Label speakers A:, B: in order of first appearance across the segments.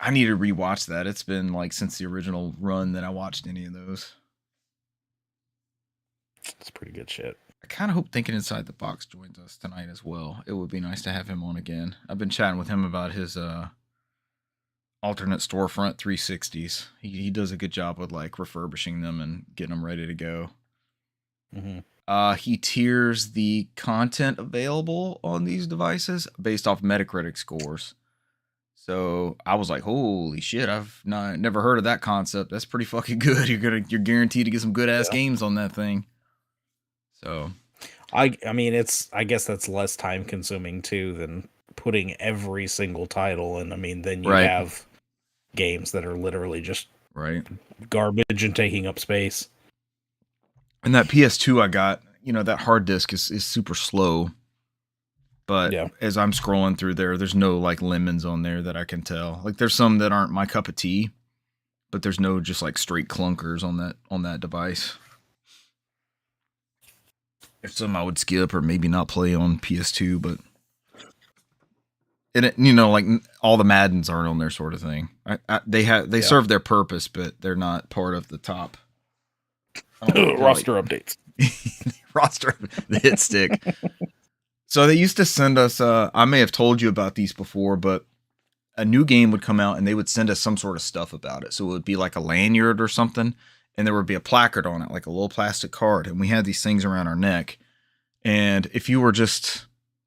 A: I need to rewatch that. It's been like since the original run that I watched any of those.
B: It's pretty good shit.
A: I kind of hope Thinking Inside the Box joins us tonight as well. It would be nice to have him on again. I've been chatting with him about his alternate storefront 360s. He does a good job with like refurbishing them and getting them ready to go. He tiers the content available on these devices based off Metacritic scores. So I was like, holy shit, I've never heard of that concept. That's pretty fucking good. You're guaranteed to get some good ass games on that thing. So
B: I mean, I guess that's less time consuming too than putting every single title in. I mean, then you have games that are literally just garbage and taking up space.
A: And that PS2 I got, that hard disk is super slow. But as I'm scrolling through there's no like lemons on there that I can tell. Like there's some that aren't my cup of tea, but there's no just like straight clunkers on that device. There's some I would skip or maybe not play on PS2, but like all the Maddens aren't on there sort of thing. They serve their purpose, but they're not part of the top
B: roster updates.
A: Roster the hit stick. So they used to send us, I may have told you about these before, but a new game would come out and they would send us some sort of stuff about it. So it would be like a lanyard or something, and there would be a placard on it, like a little plastic card. And we had these things around our neck. And if you were just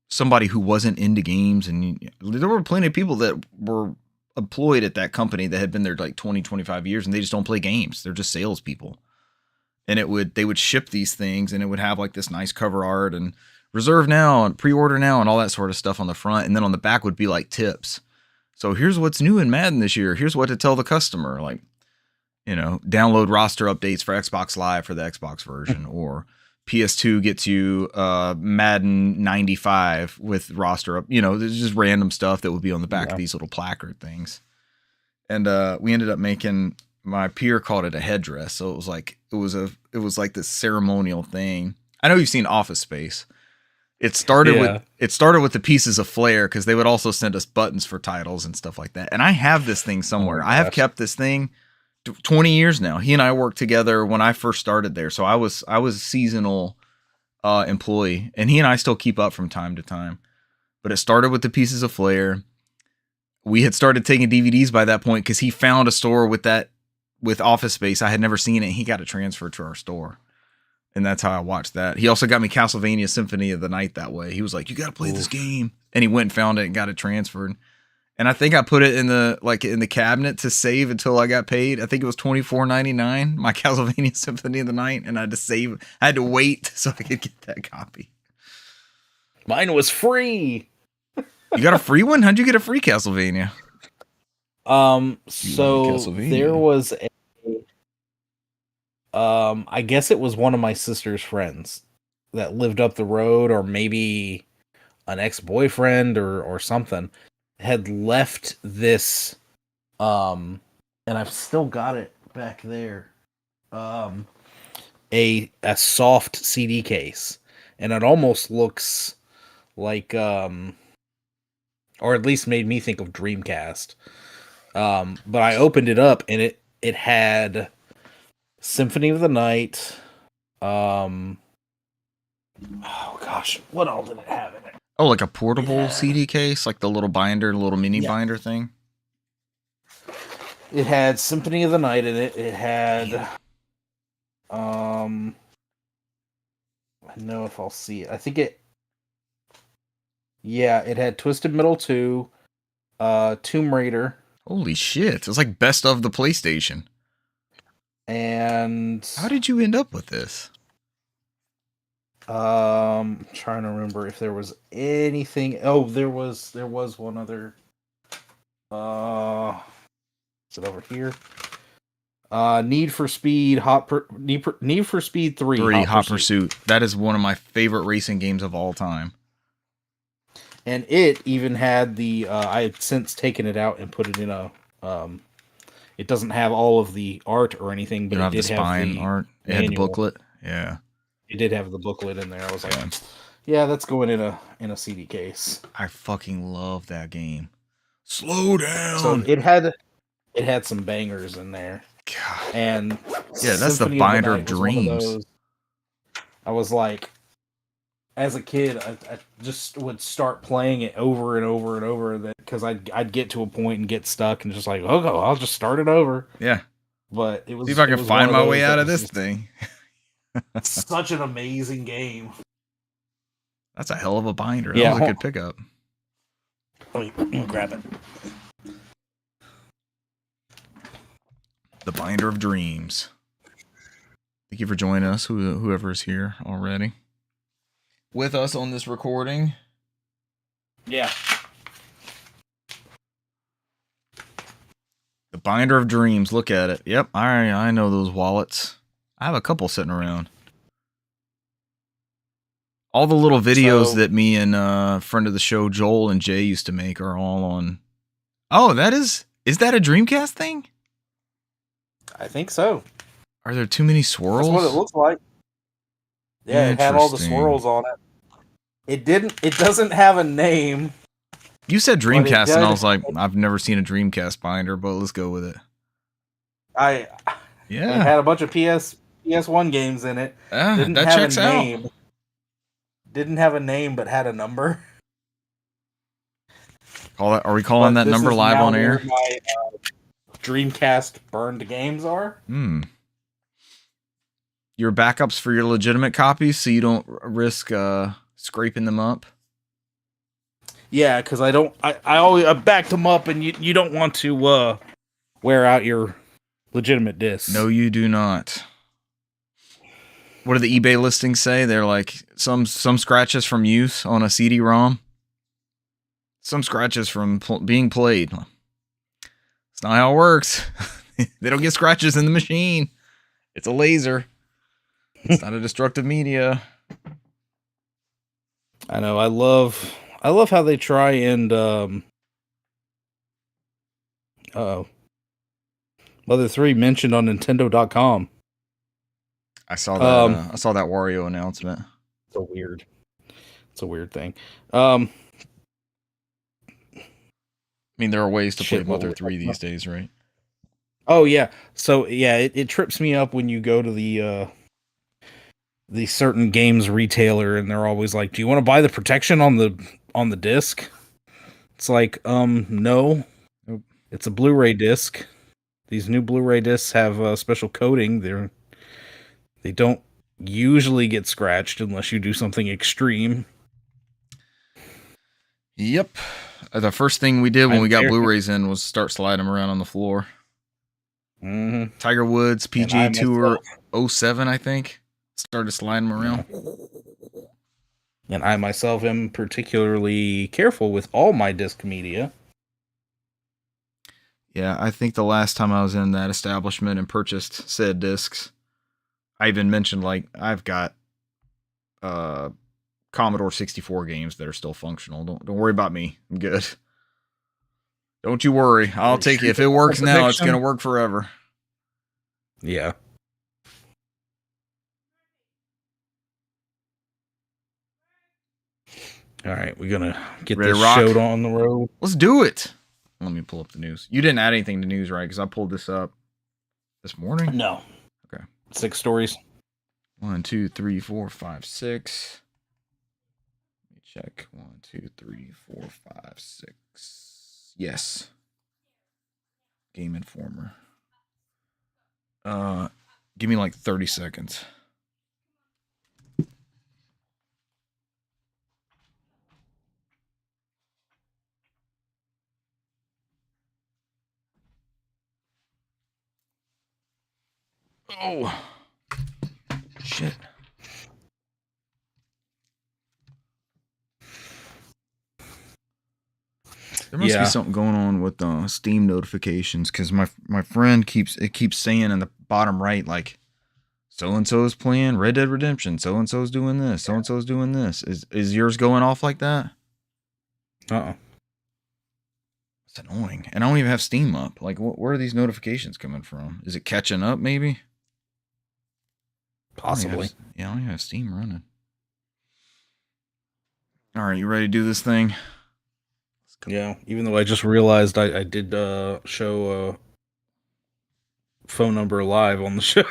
A: somebody who wasn't into games, and there were plenty of people that were employed at that company that had been there like 20, 25 years, and they just don't play games. They're just salespeople. And they would ship these things, and it would have like this nice cover art and reserve now and pre-order now and all that sort of stuff on the front. And then on the back would be like tips. So here's what's new in Madden this year. Here's what to tell the customer. Like, download roster updates for Xbox Live for the Xbox version, or PS2 gets you Madden 95 with roster up. There's just random stuff that would be on the back of these little placard things. And we ended up making, my peer called it a headdress. So it was like this ceremonial thing. I know you've seen Office Space. It started with the pieces of flair, because they would also send us buttons for titles and stuff like that. And I have this thing somewhere. I have kept this thing 20 years now. He and I worked together when I first started there. So I was a seasonal employee, and he and I still keep up from time to time. But it started with the pieces of flair. We had started taking DVDs by that point because he found a store with Office Space. I had never seen it. He got it transferred to our store. And that's how I watched that. He also got me Castlevania Symphony of the Night that way. He was like, you got to play this game. And he went and found it and got it transferred. And I think I put it in the cabinet to save until I got paid. I think it was $24.99, my Castlevania Symphony of the Night. And I had to save. I had to wait so I could get that copy.
B: Mine was free.
A: You got a free one? How'd you get a free Castlevania?
B: So there was I guess it was one of my sister's friends that lived up the road, or maybe an ex-boyfriend or something, had left this, and I've still got it back there, a soft CD case, and it almost looks like, or at least made me think of Dreamcast. But I opened it up, and it had Symphony of the Night. Oh gosh, what all did it have in it?
A: Oh, like a portable CD case, like the little binder, little mini binder thing.
B: It had Symphony of the Night in it. It had, I know if I'll see it. I think it. Yeah, it had Twisted Metal 2, Tomb Raider.
A: Holy shit! It's like best of the PlayStation.
B: And
A: how did you end up with this?
B: Trying to remember if there was anything. Oh, there was one other. Is it over here? Need for Speed, Need for Speed 3,
A: Hot Pursuit. That is one of my favorite racing games of all time.
B: And it even had the. I had since taken it out and put it in a. It doesn't have all of the art or anything, but it did have the
A: art. It had the booklet. Yeah.
B: It did have the booklet in there. I was like, yeah, that's going in a CD case.
A: I fucking love that game. Slow down.
B: So it had it had some bangers in there.
A: God.
B: And
A: Yeah, that's the
B: Symphony
A: Binder
B: the
A: of
B: Night was one of
A: Dreams.
B: those. I was like, as a kid, I just would start playing it over and over and over because I'd get to a point and get stuck and just like, okay, I'll just start it over.
A: Yeah.
B: But it was
A: See if I can find my way out of this
B: just
A: thing.
B: such an amazing game.
A: That's a hell of a binder. That
B: Yeah,
A: was a good pickup.
B: Let me grab it.
A: The Binder of Dreams. Thank you for joining us, whoever is here already. With us on this recording.
B: Yeah.
A: The Binder of Dreams. Look at it. Yep, I know those wallets. I have a couple sitting around. All the little videos that me and friend of the show Joel and Jay used to make are all on. Oh, is that a Dreamcast thing?
B: I think so.
A: Are there too many swirls?
B: That's what it looks like. Yeah, it had all the swirls on it. It doesn't have a name.
A: You said Dreamcast, and I was like, I've never seen a Dreamcast binder, but let's go with it.
B: It had a bunch of PS1 games in it.
A: That checks out.
B: Didn't have a name, but had a number.
A: Are we calling that number live on air?
B: My Dreamcast burned games are.
A: Your backups for your legitimate copies, so you don't risk scraping them up.
B: Yeah, because I always backed them up, and you don't want to wear out your legitimate discs.
A: No, you do not. What do the eBay listings say? They're like some scratches from use on a CD-ROM, some scratches from being played. It's not how it works. They don't get scratches in the machine. It's a laser. It's not a destructive media.
B: I know. I love how they try and Mother 3 mentioned on Nintendo.com.
A: I saw that. I saw that Wario announcement.
B: It's a weird thing. I
A: mean, there are ways to play Mother 3 these days, right?
B: Oh yeah. So yeah, it trips me up when you go to the certain games retailer and they're always like, "Do you want to buy the protection on the disc?" It's like, no.
A: Nope.
B: It's a Blu-ray disc. These new Blu-ray discs have a special coating. They don't usually get scratched unless you do something extreme.
A: Yep. The first thing we did when we got Blu-rays in was start sliding them around on the floor.
B: Mm-hmm.
A: Tiger Woods PGA Tour 07, I think. Started sliding them around.
B: And I myself am particularly careful with all my disc media.
A: Yeah, I think the last time I was in that establishment and purchased said discs, I even mentioned, like, I've got Commodore 64 games that are still functional. Don't worry about me. I'm good. Don't you worry. I'll take it. If it works now, it's going to work forever.
B: Yeah. All right, we're going to get this show on the road.
A: Let's do it. Let me pull up the news. You didn't add anything to news, right? Because I pulled this up this morning.
B: No.
A: Okay.
B: 6 stories.
A: 1, 2, 3, 4, 5, 6. Let me check. 1, 2, 3, 4, 5, 6. Yes. Game Informer. Give me like 30 seconds. Oh, shit. There must be something going on with Steam notifications, because my friend keeps saying in the bottom right, like, so and so is playing Red Dead Redemption, so and so is doing this, so and so is doing this. Is yours going off like that? It's annoying, and I don't even have Steam up. Like, where are these notifications coming from? Is it catching up? Maybe.
B: Possibly.
A: I don't even have Steam running. All right, you ready to do this thing?
B: Yeah, even though I just realized I did show phone number live on the show.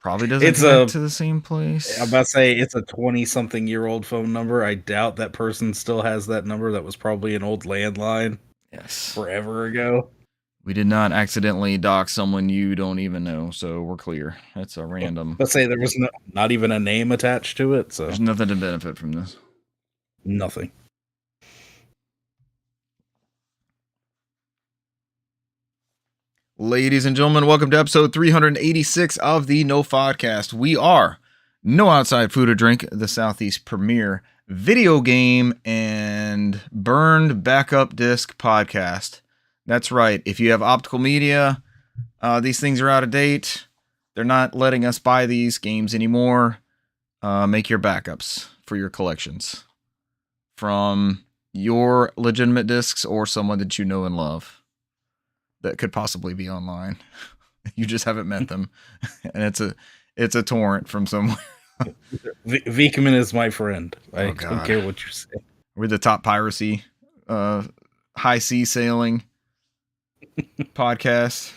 A: Probably doesn't connect to the same place.
B: I'm about to say it's a 20-something-year-old phone number. I doubt that person still has that number. That was probably an old landline.
A: Yes.
B: Forever ago.
A: We did not accidentally dox someone you don't even know, so we're clear. That's a random.
B: Let's say there was not even a name attached to it, so
A: there's nothing to benefit from this.
B: Nothing.
A: Ladies and gentlemen, welcome to episode 386 of the NOFODcast. We are No Outside Food or Drink, the Southeast premier video game and burned backup disc podcast. That's right. If you have optical media, these things are out of date. They're not letting us buy these games anymore. Make your backups for your collections from your legitimate discs or someone that you know and love that could possibly be online. You just haven't met them, and it's a torrent from somewhere.
B: Vikaman is my friend. I don't care what you say.
A: We're the top piracy, high sea sailing podcast.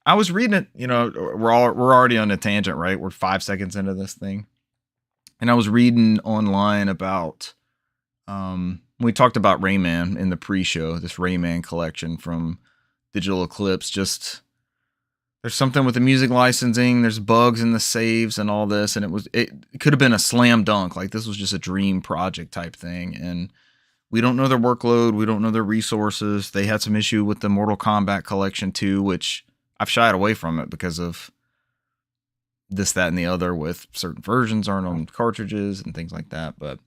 A: I was reading it. You know, we're already on a tangent, right? We're 5 seconds into this thing, and I was reading online about we talked about Rayman in the pre-show. This Rayman collection from Digital Eclipse. Just there's something with the music licensing. There's bugs in the saves and all this, and it could have been a slam dunk. Like this was just a dream project type thing, and we don't know their workload. We don't know their resources. They had some issue with the Mortal Kombat collection too, which I've shied away from it because of this, that, and the other with certain versions aren't on cartridges and things like that. But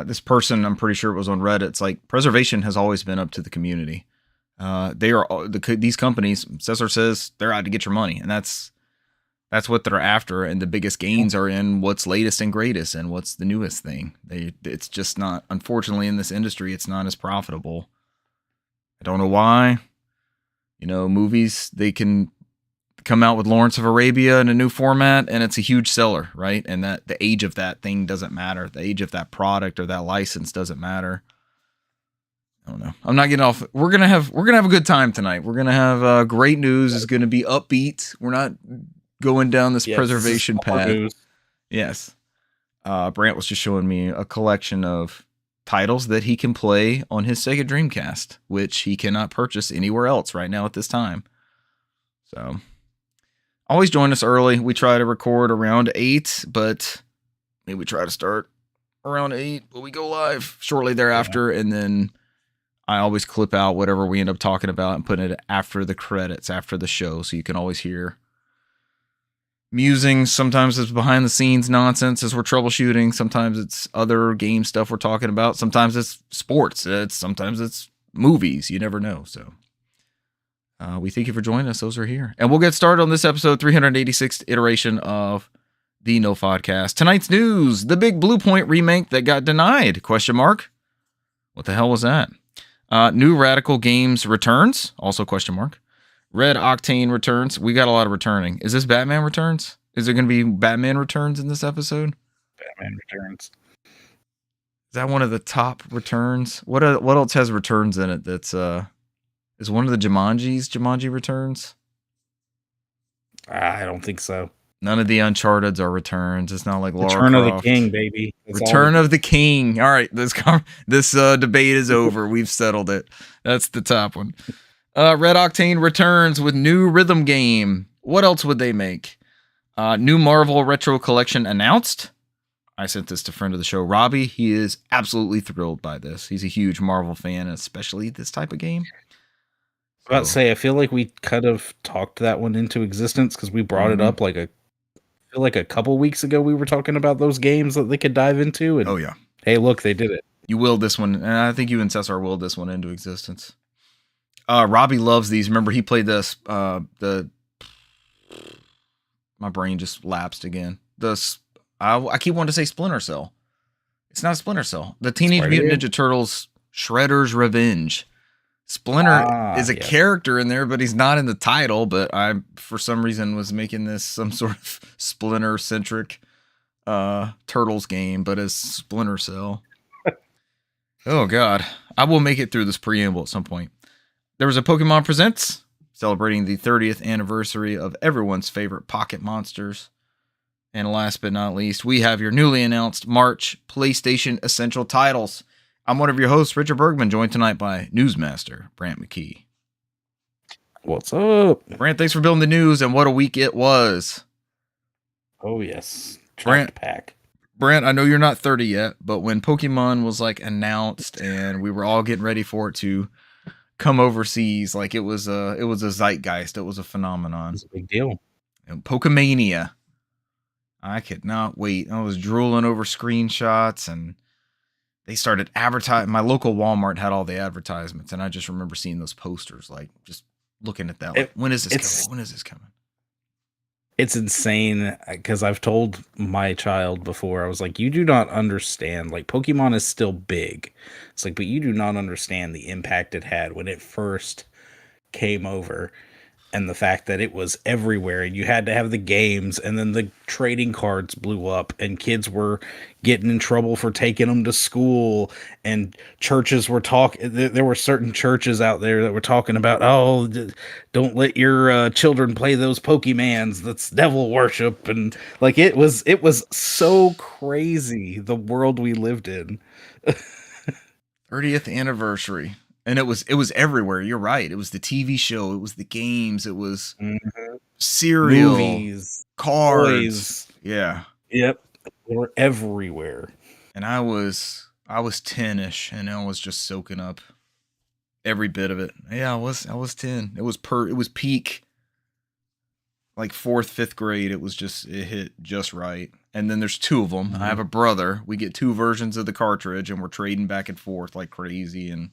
A: this person, I'm pretty sure it was on Reddit. It's like preservation has always been up to the community. These companies, Cesar says, they're out to get your money, and that's what they're after. And the biggest gains are in what's latest and greatest and what's the newest thing. It's just not, unfortunately, in this industry, it's not as profitable. I don't know why. You know, movies, they can come out with Lawrence of Arabia in a new format, and it's a huge seller, right? And that the age of that thing doesn't matter. The age of that product or that license doesn't matter. I don't know. I'm not getting off. We're gonna have a good time tonight. We're gonna have great news. Is gonna be upbeat. We're not going down this preservation path. Yes. Brant was just showing me a collection of titles that he can play on his Sega Dreamcast, which he cannot purchase anywhere else right now at this time. So, always join us early. We try to record around 8, but maybe we try to start around 8, but we go live shortly thereafter, and then I always clip out whatever we end up talking about and put it after the credits, after the show, so you can always hear musings. Sometimes it's behind the scenes nonsense as we're troubleshooting. Sometimes it's other game stuff we're talking about. Sometimes it's sports. Sometimes it's movies. You never know. So we thank you for joining us. Those are here. And we'll get started on this episode 386th iteration of the NOFODcast. Tonight's news, the big Blue Point remake that got denied, ? What the hell was that? New Radical Games returns, also ? Red Octane returns. We got a lot of returning. Is this Batman Returns? Is there going to be Batman Returns in this episode?
B: Batman Returns.
A: Is that one of the top returns? What else has returns in it? That's is one of the Jumanji Returns?
B: I don't think so.
A: None of the Uncharted's are returns. It's not like Lara
B: Return
A: Croft.
B: of the King, baby.
A: Return of the King. All right, this debate is over. We've settled it. That's the top one. Red Octane returns with new rhythm game. What else would they make? New Marvel Retro Collection announced. I sent this to friend of the show, Robbie. He is absolutely thrilled by this. He's a huge Marvel fan, especially this type of game.
B: I was about to say, I feel like we kind of talked that one into existence because we brought it up I feel like a couple weeks ago we were talking about those games that they could dive into. And,
A: oh, yeah.
B: Hey, look, they did it.
A: You willed this one, and I think you and Cesar willed this one into existence. Robbie loves these. Remember, he played this. My brain just lapsed again. I keep wanting to say Splinter Cell. It's not Splinter Cell. The Teenage Mutant Ninja Turtles Shredder's Revenge. Splinter is a character in there, but he's not in the title. But I, for some reason, was making this some sort of Splinter-centric Turtles game, but as Splinter Cell. Oh, God. I will make it through this preamble at some point. There was a Pokemon Presents celebrating the 30th anniversary of everyone's favorite Pocket Monsters. And last but not least, we have your newly announced March PlayStation Essential titles. I'm one of your hosts, Richard Bergman, joined tonight by Newsmaster Brant McKee.
B: What's up?
A: Brant, thanks for building the news, and what a week it was.
B: Oh, yes.
A: Brant,
B: pack.
A: Brant, I know you're not 30 yet, but when Pokemon was like announced and we were all getting ready for it to come overseas, like it was a zeitgeist. It was a phenomenon.
B: It was a big deal.
A: And Pokemania. I could not wait. I was drooling over screenshots, and they started advertising. My local Walmart had all the advertisements, and I just remember seeing those posters, like just looking at that. Like, when is this coming? When is this coming?
B: It's insane because I've told my child before, I was like, you do not understand. Like, Pokemon is still big. It's like, but you do not understand the impact it had when it first came over. And the fact that it was everywhere, and you had to have the games, and then the trading cards blew up, and kids were getting in trouble for taking them to school, and churches were talking. There were certain churches out there that were talking about, oh, don't let your children play those Pokemans. That's devil worship, and like it was so crazy the world we lived in.
A: 30th anniversary. And it was everywhere. You're right. It was the TV show. It was the games. It was cereal,
B: movies,
A: cards.
B: Toys.
A: Yeah.
B: Yep. They were everywhere.
A: And I was 10ish, and I was just soaking up every bit of it. Yeah, I was 10. It was peak, like 4th, 5th grade. It hit just right. And then there's 2 of them. Mm-hmm. I have a brother. We get 2 versions of the cartridge, and we're trading back and forth like crazy, and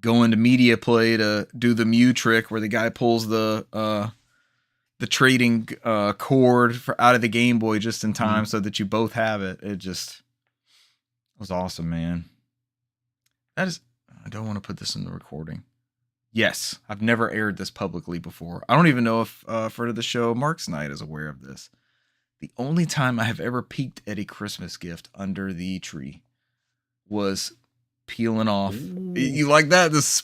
A: going to Media Play to do the Mew trick where the guy pulls the trading cord out of the Game Boy just in time so that you both have it. It was awesome, man. I don't want to put this in the recording. Yes, I've never aired this publicly before. I don't even know if for the show Mark's Night is aware of this. The only time I have ever peeked at a Christmas gift under the tree was peeling off. Ooh. You like that? This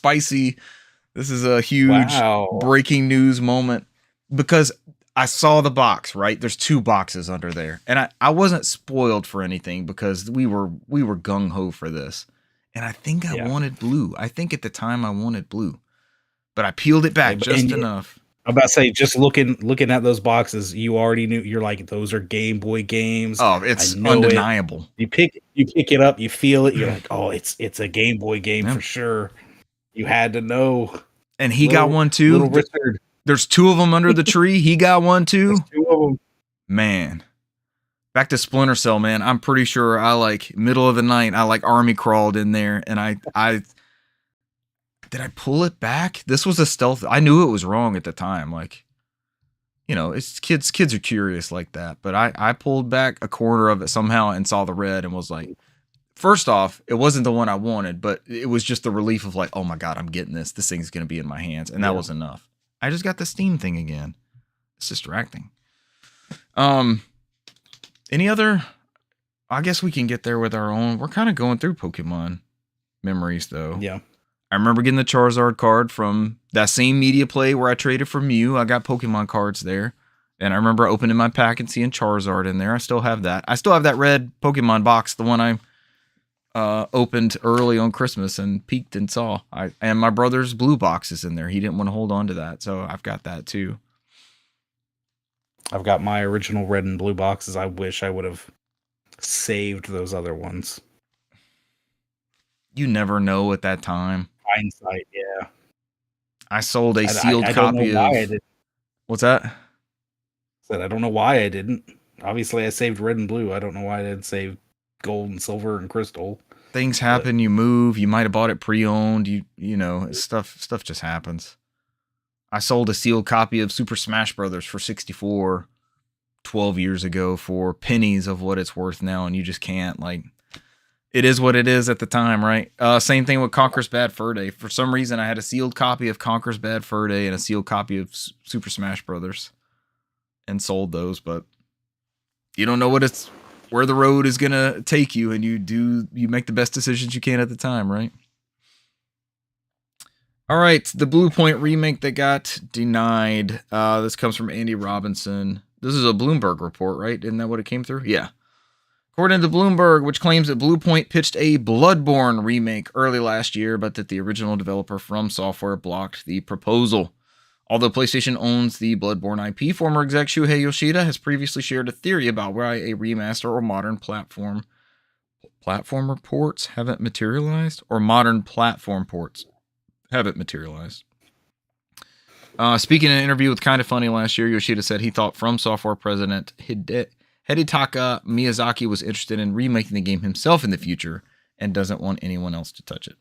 A: is a huge breaking news moment, because I saw the box, right? There's 2 boxes under there, and I wasn't spoiled for anything because we were gung-ho for this, and I think I wanted blue. I think at the time I wanted blue, but I peeled it back just enough.
B: I'm about to say, just looking at those boxes, you already knew. You're like, those are Game Boy games.
A: Oh, it's undeniable.
B: You pick it up, you feel it. You're like, oh, it's a Game Boy game for sure. You had to know.
A: And he got one too.
B: Little Richard.
A: There's 2 of them under the tree. He got one too.
B: There's 2 of them.
A: Man, back to Splinter Cell, man. I'm pretty sure I middle of the night. I army crawled in there, and I. Did I pull it back? This was a stealth. I knew it was wrong at the time. Like, you know, it's kids are curious like that. But I pulled back a corner of it somehow and saw the red and was like, first off, it wasn't the one I wanted, but it was just the relief of like, oh my God, I'm getting this. This thing's going to be in my hands. And that was enough. I just got the Steam thing again. It's distracting. Any other? I guess we can get there with our own. We're kind of going through Pokemon memories though.
B: Yeah.
A: I remember getting the Charizard card from that same Media Play where I traded for Mew. I got Pokemon cards there. And I remember opening my pack and seeing Charizard in there. I still have that. I still have that red Pokemon box, the one I opened early on Christmas and peeked and saw. And my brother's blue box is in there. He didn't want to hold on to that, so I've got that too.
B: I've got my original red and blue boxes. I wish I would have saved those other ones.
A: You never know at that time.
B: Hindsight, yeah.
A: I sold a sealed copy of. What's that?
B: I said I don't know why I didn't. Obviously, I saved red and blue. I don't know why I didn't save gold and silver and crystal.
A: Things happen. You move. You might have bought it pre-owned. You know, stuff just happens. I sold a sealed copy of Super Smash Brothers for 64 12 years ago for pennies of what it's worth now, and you just can't it is what it is at the time, right? Same thing with Conker's Bad Fur Day. For some reason, I had a sealed copy of Conker's Bad Fur Day and a sealed copy of Super Smash Brothers, and sold those. But you don't know where the road is gonna take you, and you make the best decisions you can at the time, right? All right, the Blue Point remake that got denied. This comes from Andy Robinson. This is a Bloomberg report, right? Isn't that what it came through? Yeah. According to Bloomberg, which claims that Blue Point pitched a Bloodborne remake early last year, but that the original developer From Software blocked the proposal. Although PlayStation owns the Bloodborne IP, former exec Shuhei Yoshida has previously shared a theory about why a remaster or modern platform ports haven't materialized, or modern platform ports haven't materialized. Speaking in an interview with Kinda Funny last year, Yoshida said he thought From Software president Hidetaka Miyazaki was interested in remaking the game himself in the future and doesn't want anyone else to touch it.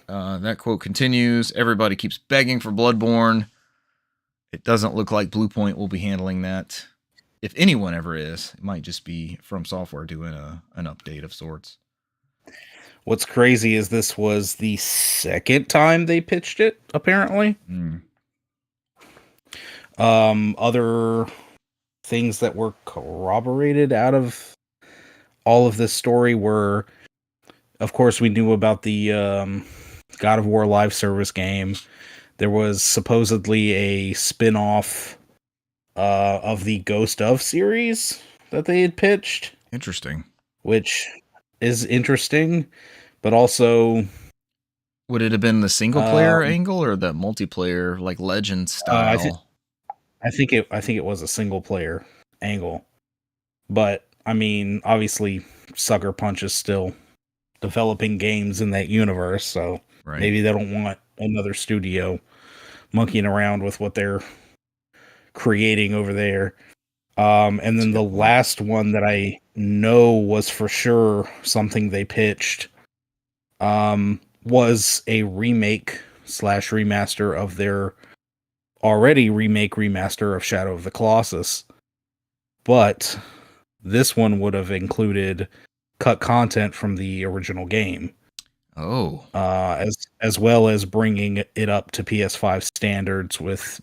A: That quote continues, everybody keeps begging for Bloodborne. It doesn't look like Blue Point will be handling that. If anyone ever is, it might just be From Software doing an update of sorts.
B: What's crazy is this was the second time they pitched it, apparently. Other things that were corroborated out of all of this story were, of course, we knew about the God of War live service game. There was supposedly a spin-off of the Ghost of series that they had pitched.
A: Interesting.
B: Which is interesting, but also...
A: Would it have been the single-player angle or the multiplayer, like Legend style?
B: I think it was a single-player angle. But, I mean, obviously, Sucker Punch is still developing games in that universe, so maybe they don't want another studio monkeying around with what they're creating over there. And then the last one that I know was for sure something they pitched was a remake / remaster of their already remaster of Shadow of the Colossus. But this one would have included cut content from the original game.
A: Oh.
B: As well as bringing it up to PS5 standards with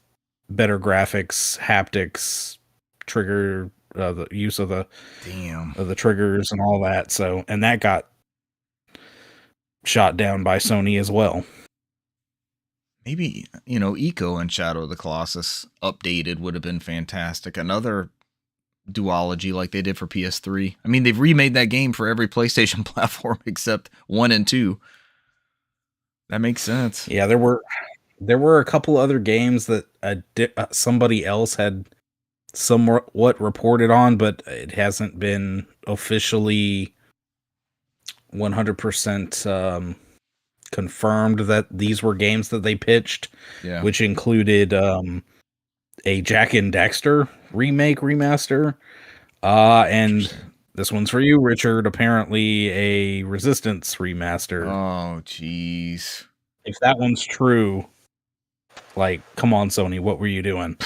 B: better graphics, haptics, trigger, the use of the triggers and all that. So, and that got shot down by Sony as well.
A: Maybe, Eco and Shadow of the Colossus updated would have been fantastic. Another duology like they did for PS3. I mean, they've remade that game for every PlayStation platform except 1 and 2. That makes sense.
B: Yeah, there were a couple other games that somebody else had somewhat reported on, but it hasn't been officially 100% confirmed that these were games that they pitched, which included a Jak and Daxter remaster, and this one's for you, Richard, apparently a Resistance remaster.
A: Oh, jeez.
B: If that one's true, like, come on, Sony, what were you doing?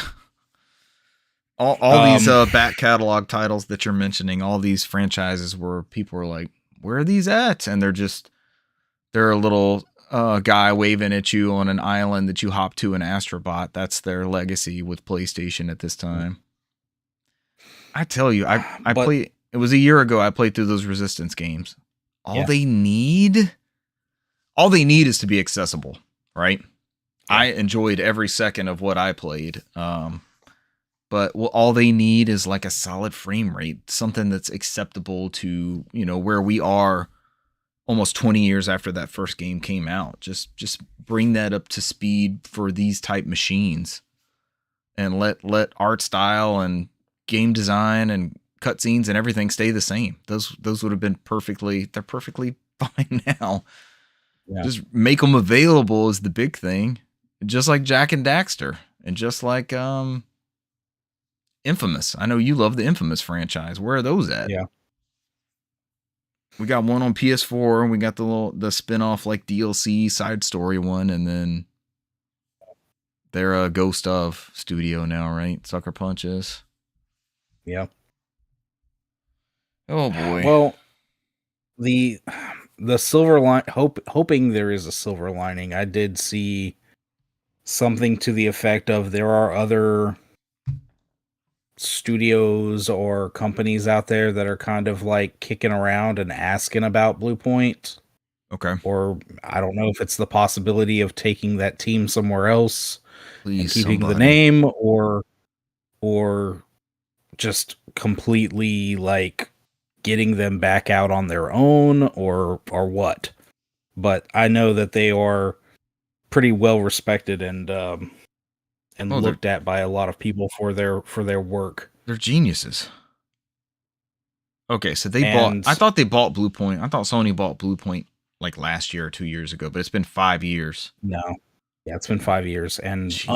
A: All these back catalog titles that you're mentioning, all these franchises where people are like, where are these at? And they're a little guy waving at you on an island that you hop to an Astrobot. That's their legacy with PlayStation at this time. I tell you, I played, it was a year ago, I played through those Resistance games. All they need is to be accessible, right? Yeah. I enjoyed every second of what I played. But all they need is like a solid frame rate, something that's acceptable to, where we are almost 20 years after that first game came out. Just bring that up to speed for these type machines, and let art style and game design and cutscenes and everything stay the same. Those would have been they're perfectly fine now. Yeah. Just make them available is the big thing. Just like Jak and Daxter, and just like Infamous. I know you love the Infamous franchise. Where are those at?
B: Yeah.
A: We got one on PS4, and we got the spin-off like DLC side story one, and then they're a Ghost of studio now, right? Sucker Punch is.
B: Yeah.
A: Oh boy.
B: Well, the silver line, hoping there is a silver lining. I did see something to the effect of there are other studios or companies out there that are kind of like kicking around and asking about Blue Point.
A: Okay.
B: or I don't know if it's the possibility of taking that team somewhere else and
A: Please,
B: keeping the
A: somebody.
B: name, or just completely like getting them back out on their own, or what. But I know that they are pretty well respected and
A: Oh, they're
B: looked at by a lot of people for their work.
A: they're geniuses. Okay, so they bought.
B: And
A: I thought they bought Blue Point. I thought Sony bought Blue Point like last year or 2 years ago, but it's been 5 years.
B: no, yeah, it's been 5 years, and
A: Jeez,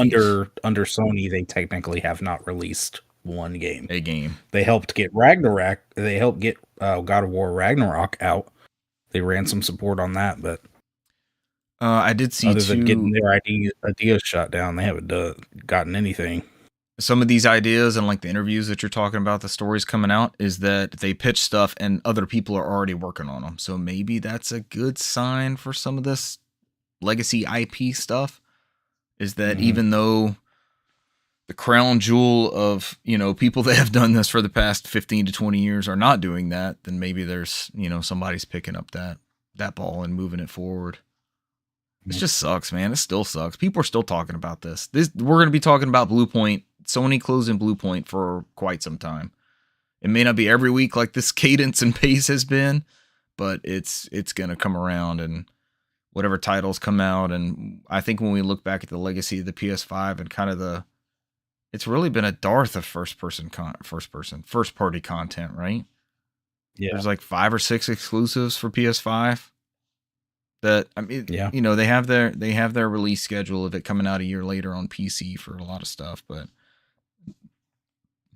B: under Sony, they technically have not released one game.
A: a game.
B: They helped get Ragnarok. They helped get God of War Ragnarok out. They ran some support on that, but
A: I did see
B: other than getting
A: too.
B: their ideas shot down, they haven't gotten anything.
A: Some of these ideas and like the interviews that you're talking about, the stories coming out, is that they pitch stuff and other people are already working on them. So maybe that's a good sign for some of this legacy IP stuff. Is that
B: Mm-hmm.
A: even though the crown jewel of, people that have done this for the past 15 to 20 years are not doing that, then maybe there's, somebody's picking up that ball and moving it forward. This just sucks, man. It still sucks. People are still talking about this. We're going to be talking about Blue Point, Sony closing Blue Point for quite some time. It may not be every week like this cadence and pace has been, but it's going to come around, and whatever titles come out. And I think when we look back at the legacy of the PS5 and kind of it's really been a dearth of first party content, right?
B: Yeah,
A: There's like 5 or 6 exclusives for PS5 that, I mean,
B: yeah.
A: they have their release schedule of it coming out a year later on PC for a lot of stuff, but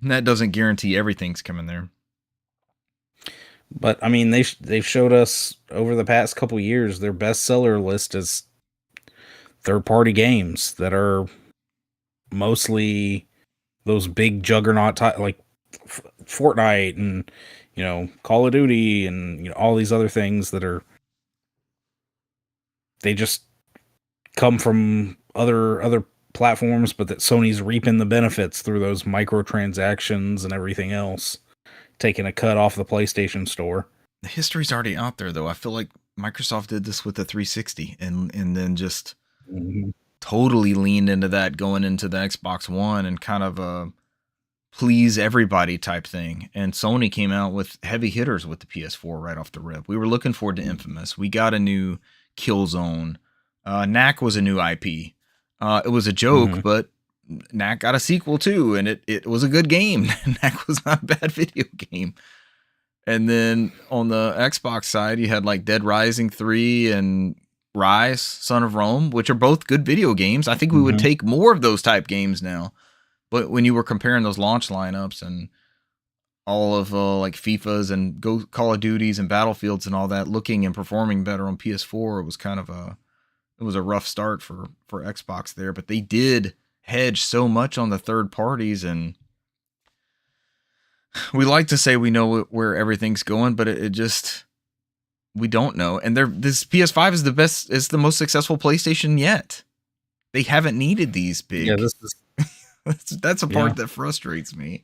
A: that doesn't guarantee everything's coming there.
B: But I mean, they've showed us over the past couple years their bestseller list is third party games that are mostly those big juggernaut like Fortnite and Call of Duty and all these other things that are, they just come from other platforms, but that Sony's reaping the benefits through those microtransactions and everything else, taking a cut off the PlayStation Store.
A: The history's already out there, though. I feel like Microsoft did this with the 360 and then just totally leaned into that going into the Xbox One and kind of a please everybody type thing. And Sony came out with heavy hitters with the PS4 right off the rip. We were looking forward to Infamous. We got a new Killzone. Knack was a new IP. It was a joke, but Knack got a sequel too, and it was a good game. Knack was not a bad video game. And then on the Xbox side, you had like Dead Rising 3 and Rise, Son of Rome, which are both good video games. I think we would take more of those type games now. But when you were comparing those launch lineups and all of like FIFAs and Call of Duties and Battlefields and all that looking and performing better on PS4, it was kind of a rough start for Xbox there. But they did hedge so much on the third parties, and we like to say we know where everything's going, but it just, we don't know. And this PS5 is the most successful PlayStation yet. They haven't needed these big.
B: Yeah, this is
A: that's a part that frustrates me.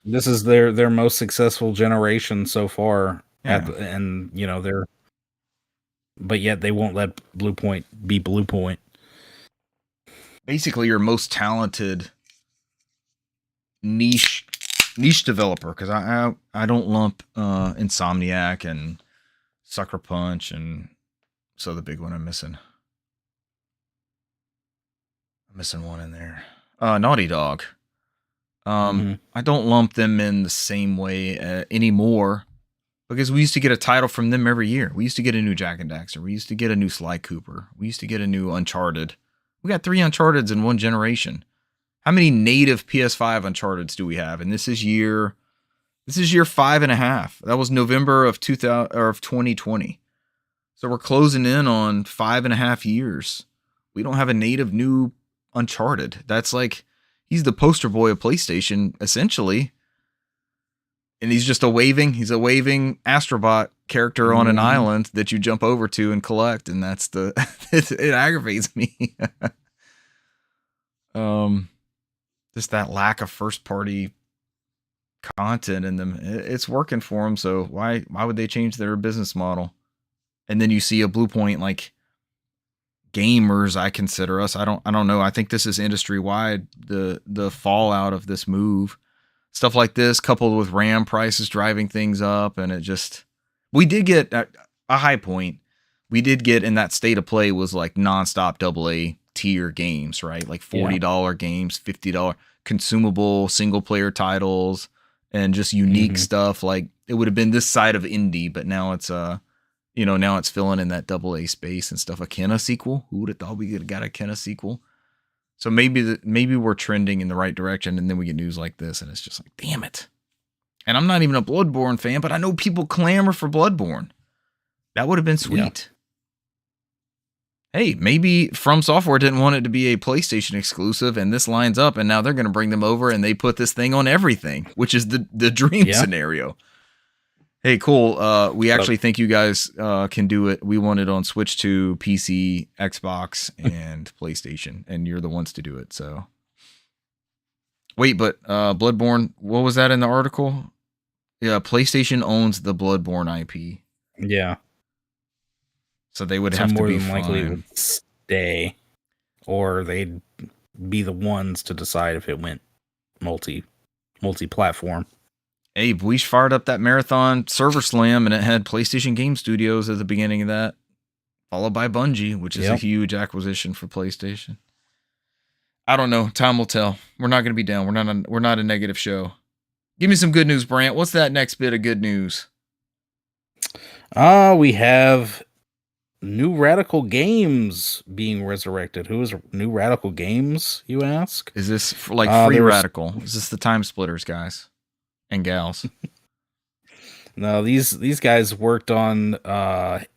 B: This is their most successful generation so far, and but yet they won't let Blue Point be Blue Point.
A: Basically, your most talented niche developer, because I don't lump Insomniac and Sucker Punch and so the big one I'm missing one in there. Naughty Dog. I don't lump them in the same way anymore, because we used to get a title from them every year. We used to get a new Jak and Daxter. We used to get a new Sly Cooper. We used to get a new Uncharted. We got 3 Uncharteds in one generation. How many native PS5 Uncharteds do we have? And this is year 5.5. That was November of 2020. So we're closing in on 5.5 years. We don't have a native new Uncharted. That's like, he's the poster boy of PlayStation, essentially. And he's a waving Astrobot character on an island that you jump over to and collect, and that's it aggravates me. Just that lack of first party content in them. It's working for them, so why would they change their business model? and then you see a Blue Point like gamers. I consider us. I don't know. I think this is industry wide. The fallout of this move, stuff like this, coupled with RAM prices driving things up, and it just we did get a high point. We did get in that state of play was like nonstop AA tier games, right? Like $40 games, $50 consumable single player titles, and just unique stuff. Like it would have been this side of indie, but now it's now it's filling in that AA space and stuff. A Kenna sequel. Who would have thought we could have got a Kenna sequel? So maybe we're trending in the right direction, and then we get news like this, and it's just like, damn it. And I'm not even a Bloodborne fan, but I know people clamor for Bloodborne. That would have been sweet. Hey, maybe From Software didn't want it to be a PlayStation exclusive, and this lines up, and now they're going to bring them over, and they put this thing on everything, which is the dream scenario. Hey, cool. We actually think you guys can do it. We want it on Switch 2, PC, Xbox, and PlayStation, and you're the ones to do it. So, wait, but Bloodborne, what was that in the article? Yeah, PlayStation owns the Bloodborne IP.
B: Yeah.
A: So they would have to be fine.
B: Likely would stay, or they'd be the ones to decide if it went multi-platform.
A: Hey, we fired up that Marathon Server Slam, and it had PlayStation Game Studios at the beginning of that, followed by Bungie, which is a huge acquisition for PlayStation. I don't know. Time will tell. We're not going to be down. We're not a negative show. Give me some good news, Brant. What's that next bit of good news?
B: We have New Radical Games being resurrected. Who is New Radical Games, you ask?
A: Is this for like Free Radical? Is this the Time Splitters guys and gals?
B: No, these guys worked on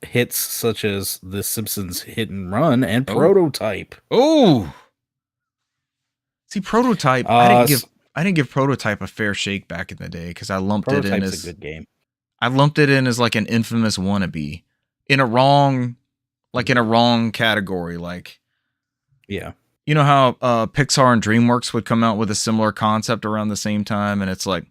B: hits such as The Simpsons Hit and Run and Prototype.
A: Oh, see, Prototype. I didn't give Prototype a fair shake back in the day because I lumped it in as
B: a good game.
A: I lumped it in as like an infamous wannabe in a wrong category. Like,
B: yeah,
A: you know how Pixar and DreamWorks would come out with a similar concept around the same time, and it's like,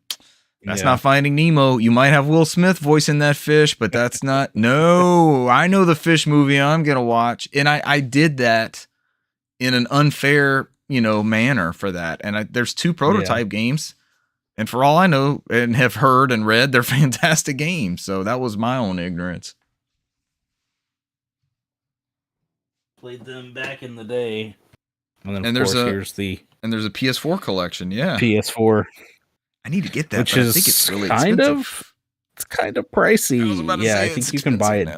A: that's not Finding Nemo. You might have Will Smith voicing that fish, but that's not. No, I know the fish movie I'm gonna watch, and I did that in an unfair manner for that. And there's 2 Prototype games, and for all I know and have heard and read, they're fantastic games. So that was my own ignorance.
B: Played them back in the day, and then
A: there's a
B: PS4
A: collection. Yeah,
B: PS4.
A: I need to get that,
B: which
A: but
B: is
A: I think it's really
B: expensive. It's kind of pricey. Yeah, I think you can buy it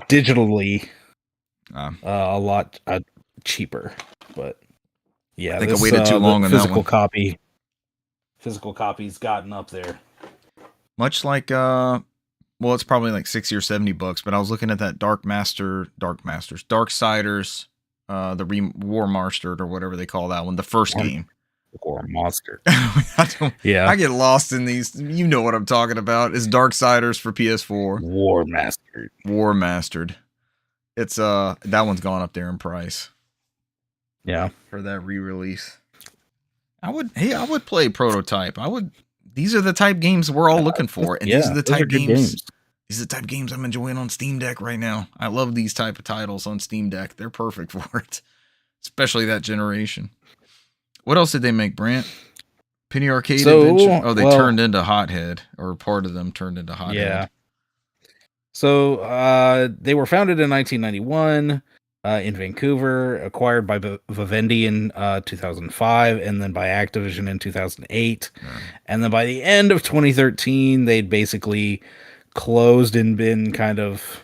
B: digitally a lot cheaper. But yeah,
A: I think I waited too long on that one.
B: Physical copies gotten up there.
A: Much like it's probably like $60 or $70, but I was looking at that Darksiders, the War Mastered or whatever they call that one, the first game.
B: Or monster.
A: I get lost in these. You know what I'm talking about. It's Darksiders for PS4. War Mastered. It's that one's gone up there in price.
B: Yeah.
A: For that re-release. I would play Prototype. These are the type games we're all looking for. And these are the type games. These are the type games I'm enjoying on Steam Deck right now. I love these type of titles on Steam Deck. They're perfect for it. Especially that generation. What else did they make, Brant? Penny Arcade Adventure? Oh, they turned into Hothead, or part of them turned into Hothead.
B: Yeah. So they were founded in 1991 in Vancouver, acquired by Vivendi in 2005, and then by Activision in 2008. And then by the end of 2013, they'd basically closed and been kind of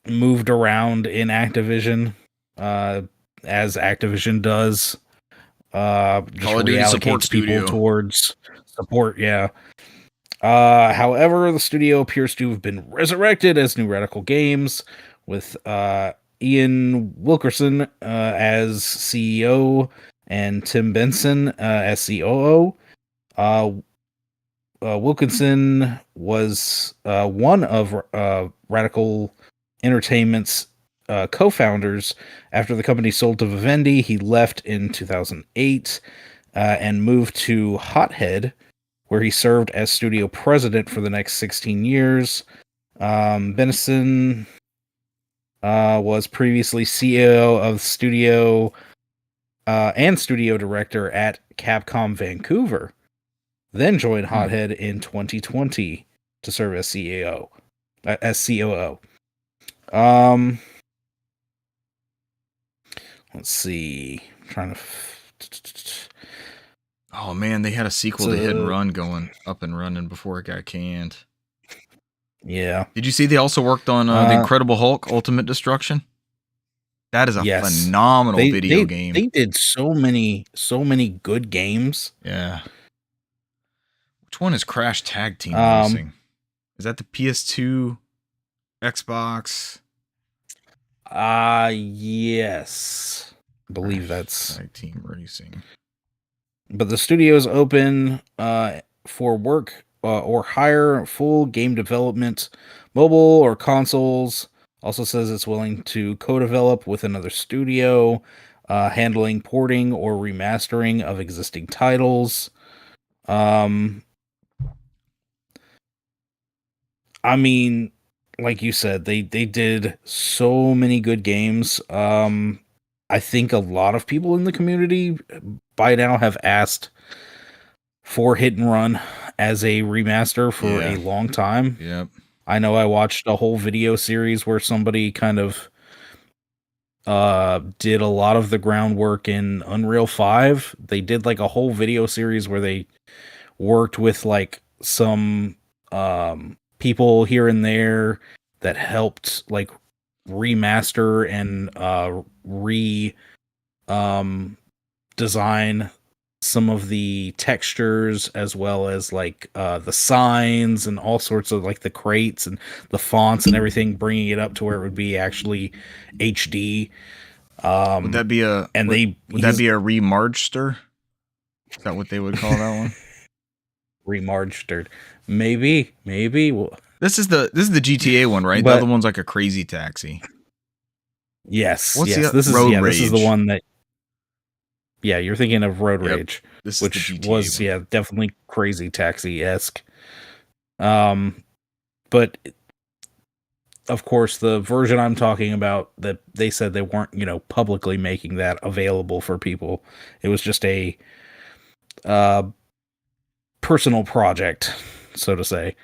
B: moved around in Activision, as Activision does. Just reallocates people towards support. However, the studio appears to have been resurrected as New Radical Games, with Ian Wilkerson as CEO and Tim Benson as COO. Wilkinson was one of Radical Entertainment's co-founders. After the company sold to Vivendi, he left in 2008 and moved to Hothead, where he served as studio president for the next 16 years. Benison was previously CEO of studio and studio director at Capcom Vancouver. Then joined Hothead in 2020 to serve as CEO, as COO. Let's see. I'm trying to.
A: Oh man, they had a sequel to Hit and Run going up and running before it got canned.
B: Yeah.
A: Did you see they also worked on The Incredible Hulk: Ultimate Destruction? That is a phenomenal video game.
B: They did so many good games.
A: Yeah. Which one is Crash Tag Team Racing? Is that the PS2, Xbox?
B: Yes. I believe that's
A: Tag Team Racing.
B: But the studio is open for work or hire full game development, mobile or consoles. Also says it's willing to co-develop with another studio, handling porting or remastering of existing titles. I mean, like you said, they did so many good games. I think a lot of people in the community by now have asked for Hit and Run as a remaster for a long time.
A: Yep.
B: I know I watched a whole video series where somebody kind of did a lot of the groundwork in Unreal 5. They did like a whole video series where they worked with like some people here and there that helped like remaster and design some of the textures, as well as like the signs and all sorts of like the crates and the fonts and everything, bringing it up to where it would be actually HD.
A: Would that be a remargster? Is that what they would call that one?
B: Remarged, maybe.
A: This is the GTA one, right? The other one's like a Crazy Taxi.
B: Yes. This is the one that. Yeah, you're thinking of Road Rage, which was definitely Crazy Taxi-esque. But of course, the version I'm talking about, that they said they weren't, publicly making that available for people. It was just a personal project, so to say.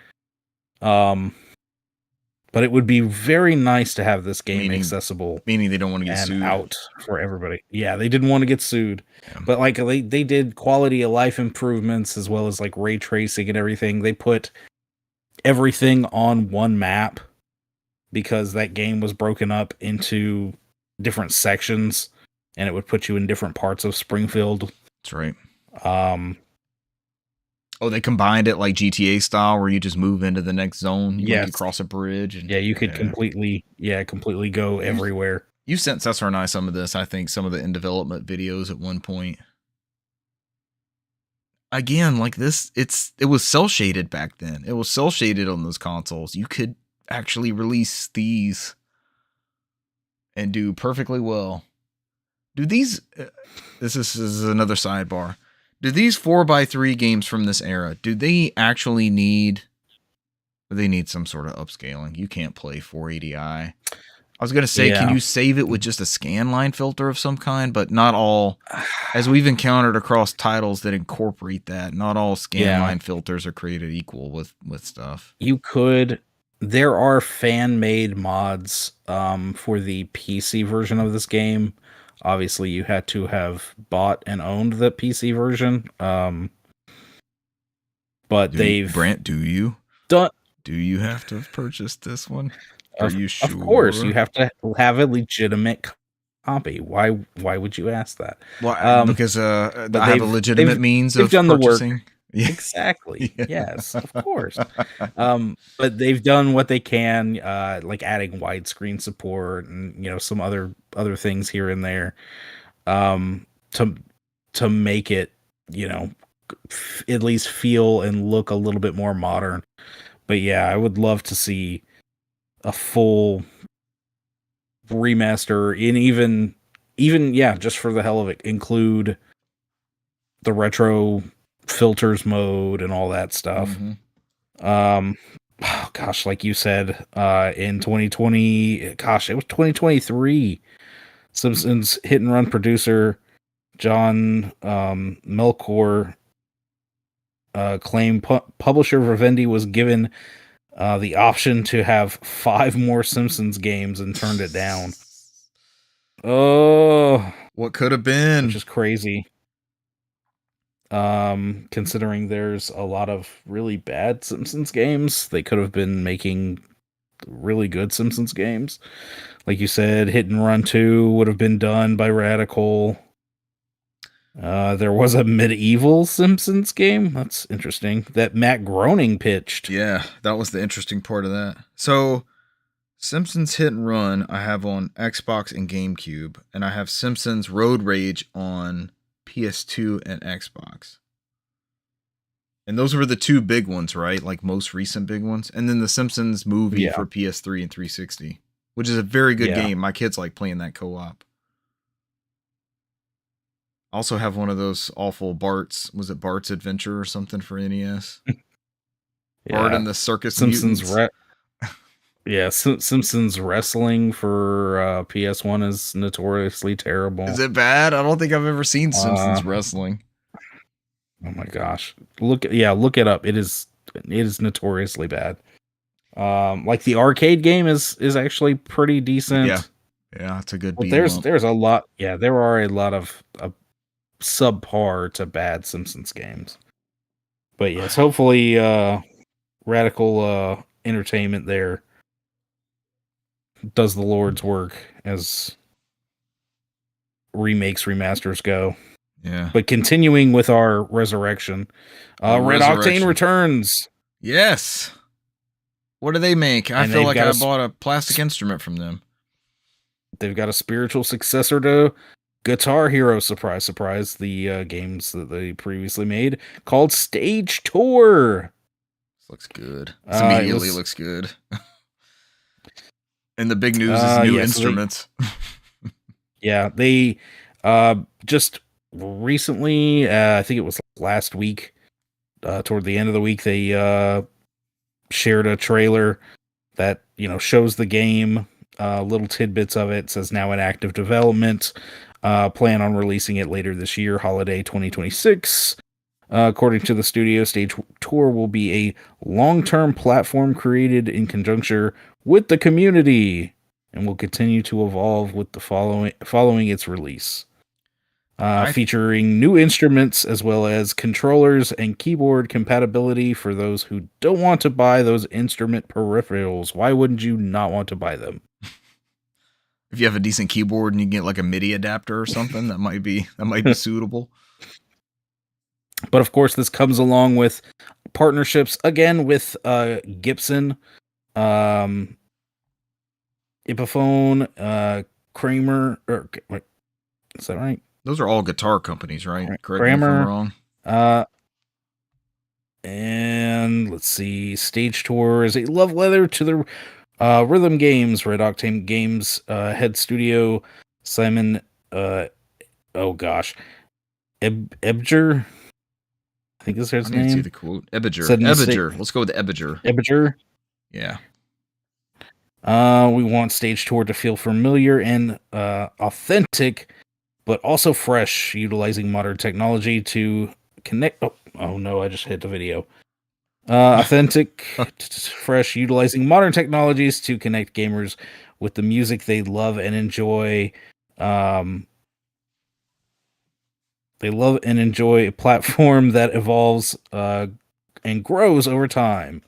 B: But it would be very nice to have this game accessible.
A: Meaning they don't want to get sued.
B: Out for everybody. Yeah, they didn't want to get sued. Yeah. But like they did quality of life improvements as well as like ray tracing and everything. They put everything on one map because that game was broken up into different sections and it would put you in different parts of Springfield.
A: That's right. They combined it like GTA style, where you just move into the next zone. You cross a bridge. And,
B: you could completely go everywhere.
A: You sent Cesar and I some of this. I think some of the in development videos at one point. Again, like this, it was cel shaded back then. It was cel shaded on those consoles. You could actually release these and do perfectly well. Do these? This is another sidebar. Do these 4x3 games from this era, do they actually need some sort of upscaling? You can't play 480i. I was going to say, can you save it with just a scanline filter of some kind? But not all, as we've encountered across titles that incorporate that, not all scanline filters are created equal with stuff.
B: You could. There are fan-made mods for the PC version of this game. Obviously, you had to have bought and owned the PC version. But
A: Brant, do you?
B: Do
A: you have to have purchased this one? Are you sure?
B: Of course, you have to have a legitimate copy. Why would you ask that?
A: Well, because I have a legitimate means of
B: done
A: purchasing.
B: The work. Yeah. Exactly. Yeah. Yes, of course. But they've done what they can, like adding widescreen support and some other things here and there, to make it at least feel and look a little bit more modern. But yeah, I would love to see a full remaster, and even just for the hell of it, include the retro filters mode and all that stuff.
A: Mm-hmm.
B: oh gosh, like you said, in 2020, gosh, it was 2023. Simpsons hit and run producer John Melkor claimed publisher Vivendi was given the option to have 5 more Simpsons games and turned it down. Oh,
A: What could have been?
B: which is crazy. Considering there's a lot of really bad Simpsons games, they could have been making really good Simpsons games. Like you said, Hit and Run 2 would have been done by Radical. There was a medieval Simpsons game. That's interesting. That Matt Groening pitched.
A: Yeah, that was the interesting part of that. So, Simpsons Hit and Run I have on Xbox and GameCube, and I have Simpsons Road Rage on PS2 and Xbox. And those were the 2 big ones, right? Like most recent big ones. And then the Simpsons movie for PS3 and 360, which is a very good game. My kids like playing that co-op. I also have one of those awful Bart's, was it Bart's Adventure or something for NES? Bart and the Circus
B: Simpsons
A: Mutants.
B: Simpsons Wrestling for PS1 is notoriously terrible.
A: Is it bad? I don't think I've ever seen Simpsons Wrestling.
B: Oh my gosh. Look it up. It is notoriously bad. Like the arcade game is actually pretty decent.
A: Yeah, it's a good
B: beat. There's a lot. Yeah, there are a lot of subpar to bad Simpsons games. But yes, hopefully Radical Entertainment there does the Lord's work as remasters go.
A: Yeah.
B: But continuing with our resurrection, Red Octane returns.
A: Yes. What do they make? I feel like I bought a plastic instrument from them.
B: They've got a spiritual successor to Guitar Hero, surprise, surprise, the games that they previously made, called Stage Tour.
A: This looks good. This immediately looks good. And the big news is new instruments.
B: They just recently, I think it was last week, toward the end of the week, they shared a trailer that, shows the game, little tidbits of it. It says now in active development, plan on releasing it later this year, holiday 2026. According to the studio, Stage Tour will be a long-term platform created in conjunction with the community and will continue to evolve with the following its release. Featuring new instruments as well as controllers and keyboard compatibility for those who don't want to buy those instrument peripherals. Why wouldn't you not want to buy them?
A: If you have a decent keyboard and you get like a MIDI adapter or something, that might be suitable.
B: But of course, this comes along with partnerships again with Gibson, Epiphone, Kramer. Wait, is that right?
A: Those are all guitar companies, right? Correct me if I'm wrong.
B: And let's see, Stage Tour is a love letter to the Rhythm Games, Red Octane Games head studio Simon. Ebger. I think is his name. I need to
A: see the quote. Ebbiger. Let's go with Ebbiger.
B: Ebbiger.
A: Yeah.
B: We want Stage Tour to feel familiar and authentic, but also fresh, utilizing modern technology to connect. Oh no, I just hit the video. Authentic, fresh, utilizing modern technologies to connect gamers with the music they love and enjoy. They love and enjoy a platform that evolves and grows over time.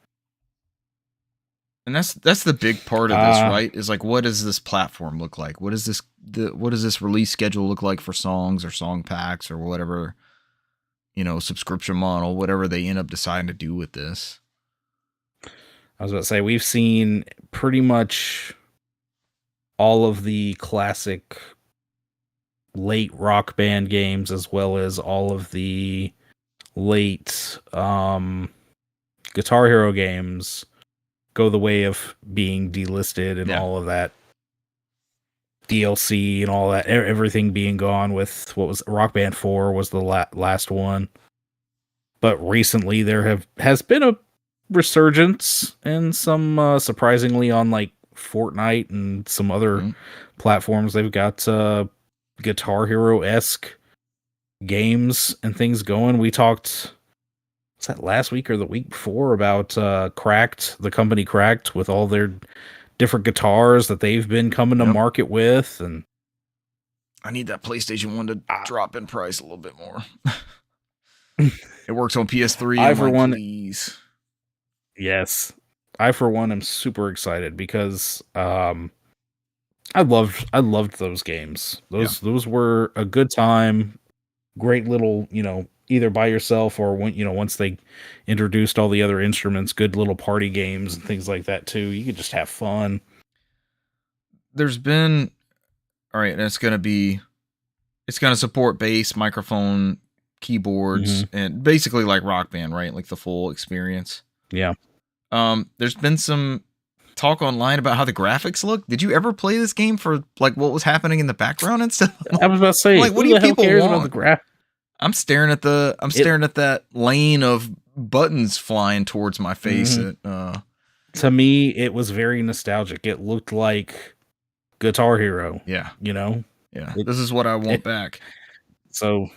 A: And that's the big part of this, right? Is like, what does this platform look like? What does this release schedule look like for songs or song packs or whatever, subscription model, whatever they end up deciding to do with this?
B: I was about to say, we've seen pretty much all of the classic late Rock Band games, as well as all of the late Guitar Hero games go the way of being delisted and all of that DLC and all that, everything being gone, with what was Rock Band 4 was the last one. But recently there has been resurgence and some surprisingly on like Fortnite and some other platforms. They've got Guitar Hero esque games and things going. We talked, was that last week or the week before, about Cracked, the company Cracked, with all their different guitars that they've been coming to market with. And
A: I need that PlayStation 1 to drop in price a little bit more. It works on PS3.
B: I, for one,
A: please.
B: Yes. I, for one, am super excited because I loved those games. Those were a good time. Great little, either by yourself or when, once they introduced all the other instruments, good little party games and things like that too. You could just have fun.
A: There's been, all right, and it's going to support bass, microphone, keyboards, and basically like Rock Band, right? Like the full experience.
B: Yeah.
A: There's been some talk online about how the graphics look. Did you ever play this game for like what was happening in the background and stuff?
B: I was about to say,
A: like, what do you people
B: cares
A: want?
B: About the graph?
A: I'm staring at that lane of buttons flying towards my face.
B: To me, it was very nostalgic. It looked like Guitar Hero.
A: Yeah.
B: Yeah.
A: This is what I want back.
B: So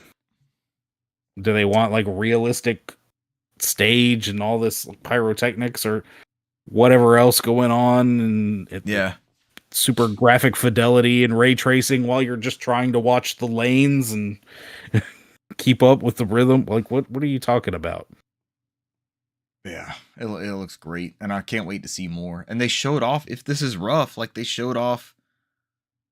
B: do they want like realistic stage and all this pyrotechnics or whatever else going on, and super graphic fidelity and ray tracing while you're just trying to watch the lanes and keep up with the rhythm? Like, what are you talking about?
A: Yeah, it looks great, and I can't wait to see more. And they showed off, if this is rough, like they showed off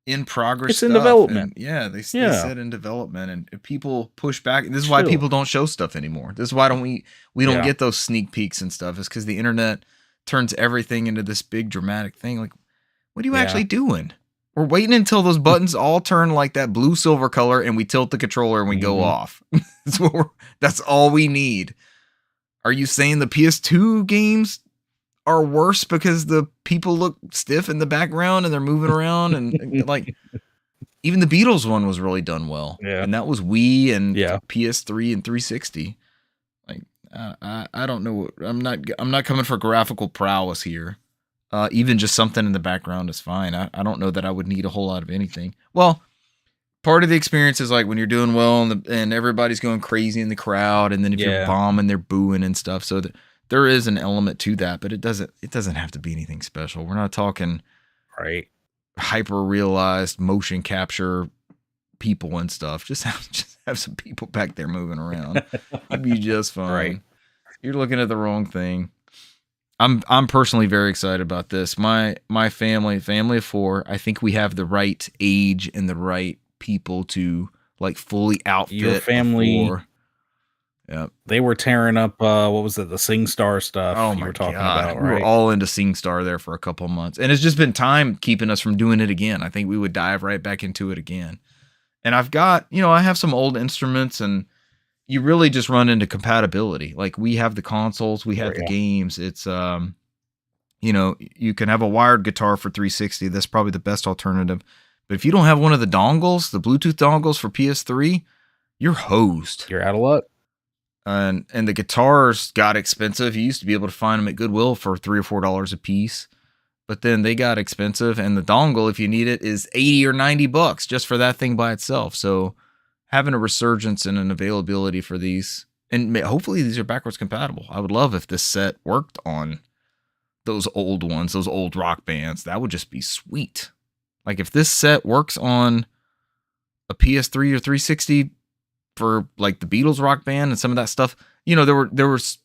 A: in progress.
B: It's in development.
A: And, they said in development, and if people push back, and this is why people don't show stuff anymore. This is why we don't get those sneak peeks and stuff. Is because the internet turns everything into this big dramatic thing. Like, what are you actually doing? We're waiting until those buttons all turn like that blue silver color, and we tilt the controller and we go off. That's all we need. Are you saying the PS2 games are worse because the people look stiff in the background and they're moving around and like even the Beatles one was really done well.
B: Yeah.
A: And that was Wii and PS3 and 360. Like I don't know. I'm not coming for graphical prowess here. Even just something in the background is fine. I don't know that I would need a whole lot of anything. Well, part of the experience is like when you're doing well and everybody's going crazy in the crowd, and then if you're bombing, they're booing and stuff. So there is an element to that, but it doesn't have to be anything special. We're not talking hyper realized motion capture people and stuff. Just have some people back there moving around. It'd be just fine.
B: Right.
A: You're looking at the wrong thing. I'm personally very excited about this. My family of 4, I think we have the right age and the right people to like fully outfit
B: your family.
A: 4. Yeah,
B: they were tearing up. What was it? The SingStar stuff.
A: Oh my God, we were all into SingStar there for a couple of months, and it's just been time keeping us from doing it again. I think we would dive right back into it again. And I've got, I have some old instruments, and you really just run into compatibility. Like we have the consoles, we have the games. It's you can have a wired guitar for 360. That's probably the best alternative. But if you don't have one of the dongles, the Bluetooth dongles for PS3, you're hosed.
B: You're out of luck.
A: And the guitars got expensive. You used to be able to find them at Goodwill for $3 or $4 a piece, but then they got expensive. And the dongle, if you need it, is $80 or $90 just for that thing by itself. So having a resurgence and an availability for these, and hopefully these are backwards compatible. I would love if this set worked on those old ones, those old rock bands. That would just be sweet. Like if this set works on a PS3 or 360 for like the Beatles Rock Band and some of that stuff, there was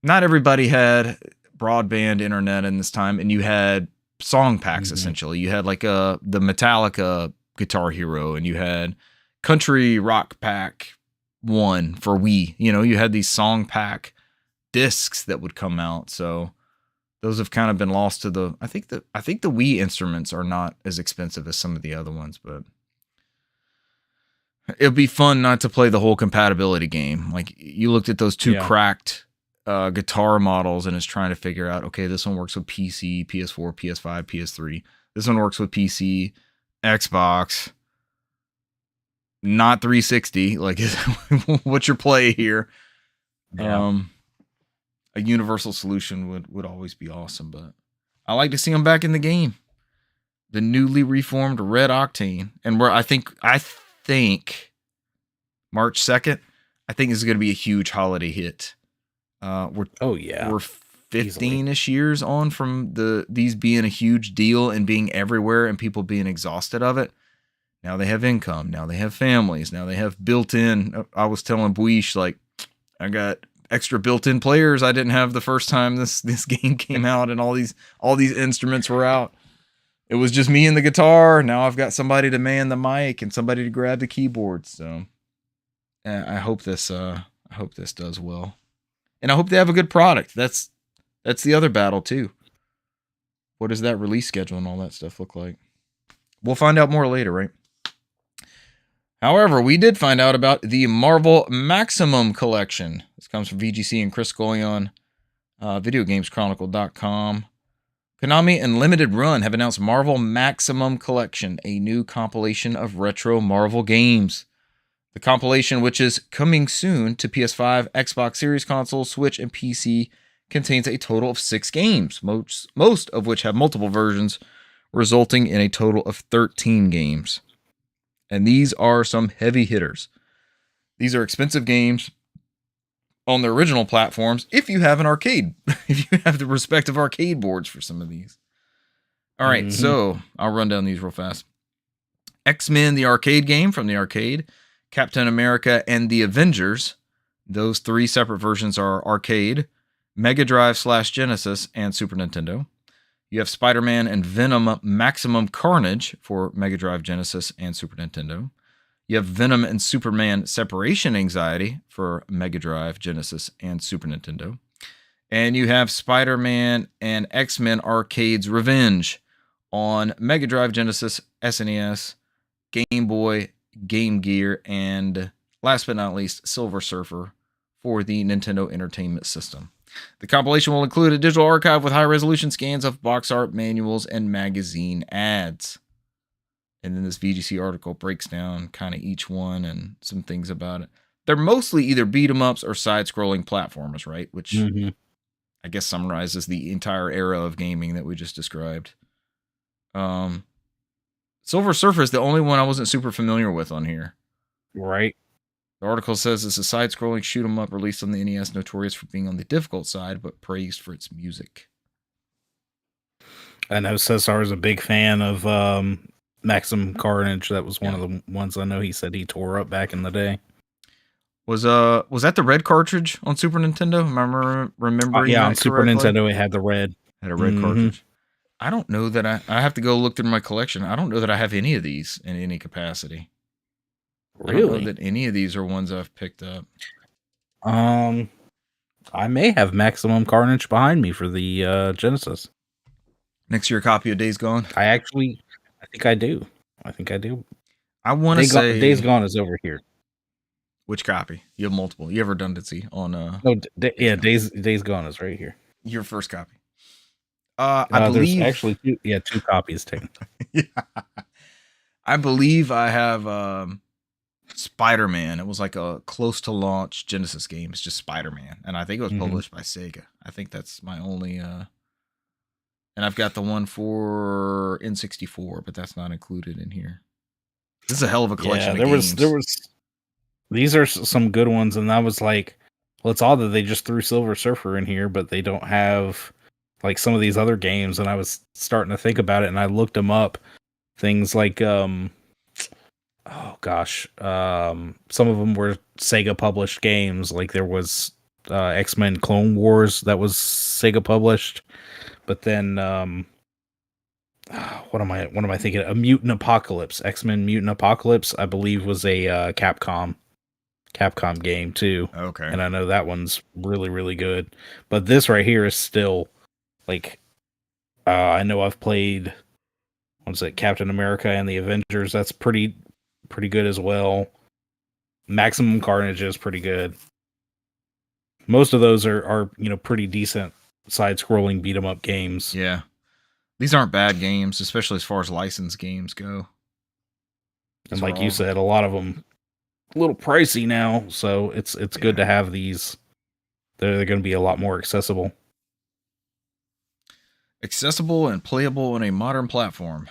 A: not everybody had broadband internet in this time, and you had song packs essentially. You had like the Metallica Guitar Hero, and you had Country Rock Pack 1 for Wii. You had these song pack discs that would come out. So those have kind of been lost to I think the Wii instruments are not as expensive as some of the other ones, but it'd be fun not to play the whole compatibility game. Like you looked at those two cracked guitar models and is trying to figure out, okay, this one works with PC, PS4, PS5, PS3. This one works with PC, Xbox, not 360. Like, what's your play here?
B: Yeah.
A: a universal solution would always be awesome. But I like to see them back in the game. The newly reformed Red Octane, and where I think March 2nd, I think is going to be a huge holiday hit. We're 15-ish years on from these being a huge deal and being everywhere and people being exhausted of it. Now they have income. Now they have families. Now they have built-in. I was telling Buish, like, I got extra built-in players I didn't have the first time this game came out, and all these instruments were out. It was just me and the guitar. Now I've got somebody to man the mic and somebody to grab the keyboard. So I hope this does well, and I hope they have a good product. That's the other battle too. What does that release schedule and all that stuff look like? We'll find out more later, right? However, we did find out about the Marvel Maximum Collection. This comes from VGC and Chris Scullion, VideoGamesChronicle.com. Konami and Limited Run have announced Marvel Maximum Collection, a new compilation of retro Marvel games. The compilation, which is coming soon to PS5, Xbox Series console, Switch, and PC, contains a total of 6 games, most of which have multiple versions, resulting in a total of 13 games. And these are some heavy hitters. These are expensive games on the original platforms if you have an arcade, if you have the respective arcade boards for some of these. All right, so I'll run down these real fast. X-Men, the arcade game from the arcade, Captain America and the Avengers. Those 3 separate versions are arcade, Mega Drive / Genesis, and Super Nintendo. You have Spider-Man and Venom Maximum Carnage for Mega Drive, Genesis, and Super Nintendo. You have Venom and Superman Separation Anxiety for Mega Drive, Genesis, and Super Nintendo. And you have Spider-Man and X-Men Arcade's Revenge on Mega Drive, Genesis, SNES, Game Boy, Game Gear, and last but not least, Silver Surfer for the Nintendo Entertainment System. The compilation will include a digital archive with high-resolution scans of box art, manuals, and magazine ads. And then this VGC article breaks down kind of each one and some things about it. They're mostly either beat-em-ups or side-scrolling platformers, right? Which I guess summarizes the entire era of gaming that we just described. Silver Surfer is the only one I wasn't super familiar with on here.
B: Right.
A: The article says it's a side-scrolling shoot-'em-up released on the NES, notorious for being on the difficult side, but praised for its music.
B: I know Cesar is a big fan of Maximum Carnage. That was one of the ones I know he said he tore up back in the day.
A: Was that the red cartridge on Super Nintendo? Am I remembering?
B: Yeah, on Super Nintendo it had the red.
A: Had a red cartridge. I don't know that I have to go look through my collection. I don't know that I have any of these in any capacity.
B: Really?
A: I don't know that any of these are ones I've picked up.
B: I may have Maximum Carnage behind me for the Genesis.
A: Next to your copy of Days Gone?
B: I think I do.
A: I want to say
B: Days Gone is over here.
A: Which copy? You have multiple. You have redundancy on
B: Days Gone is right here.
A: Your first copy. I believe
B: there's actually two copies taken.
A: Yeah. I believe I have Spider-Man. It was like a close to launch Genesis game. It's just Spider-Man, and I think it was published by Sega. I think that's my only and I've got the one for N64, but that's not included in here. This is a hell of a collection of games.
B: These are some good ones, and I was like, well, it's odd that they just threw Silver Surfer in here, but they don't have like some of these other games. And I was starting to think about it, and I looked them up. Things like, some of them were Sega published games. Like there was X-Men Clone Wars that was Sega published, but then what am I thinking? A Mutant Apocalypse, X-Men Mutant Apocalypse, I believe was a Capcom game too.
A: Okay.
B: And I know that one's really, really good. But this right here is still like, I know I've played, what's it, Captain America and the Avengers. That's pretty good as well. Maximum Carnage is pretty good. Most of those are pretty decent side-scrolling beat-em-up games.
A: Yeah. These aren't bad games, especially as far as licensed games go.
B: And like you said, a lot of them a little pricey now, so it's good to have these they're going to be a lot more accessible.
A: Accessible and playable on a modern platform.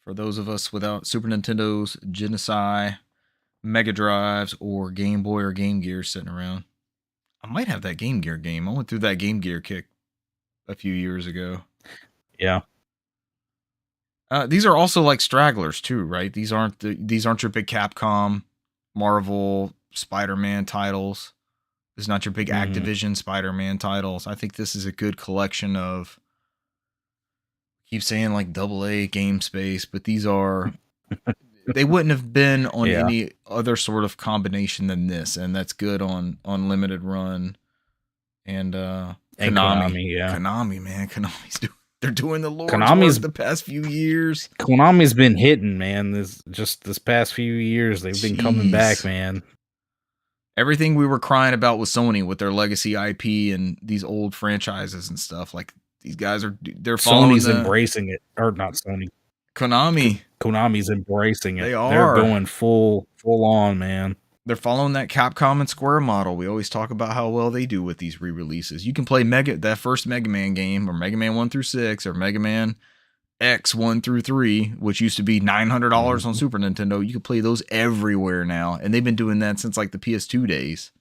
A: For those of us without Super Nintendos, Genesis, Mega Drives, or Game Boy or Game Gear sitting around. I might have that Game Gear game. I went through that Game Gear kick a few years ago.
B: Yeah.
A: These are also like stragglers too, right? These aren't your big Capcom, Marvel, Spider-Man titles. This is not your big Activision Spider-Man titles. I think this is a good collection of, keep saying like AA game space, but these are, they wouldn't have been on any other sort of combination than this, and that's good on Limited Run and Konami. Konami, man, they're doing the Lord's work the past few years.
B: Konami's been hitting, man. This past few years, they've been coming back, man.
A: Everything we were crying about with Sony with their legacy IP and these old franchises and stuff, like these guys they're following.
B: Sony's embracing it, or not Sony. Konami's embracing it.
A: They are.
B: They're going full on, man.
A: They're following that Capcom and Square model. We always talk about how well they do with these re-releases. You can play that first Mega Man game, or Mega Man 1 through 6, or Mega Man X 1 through 3, which used to be $900 on Super Nintendo. You can play those everywhere now, and they've been doing that since like the PS2 days.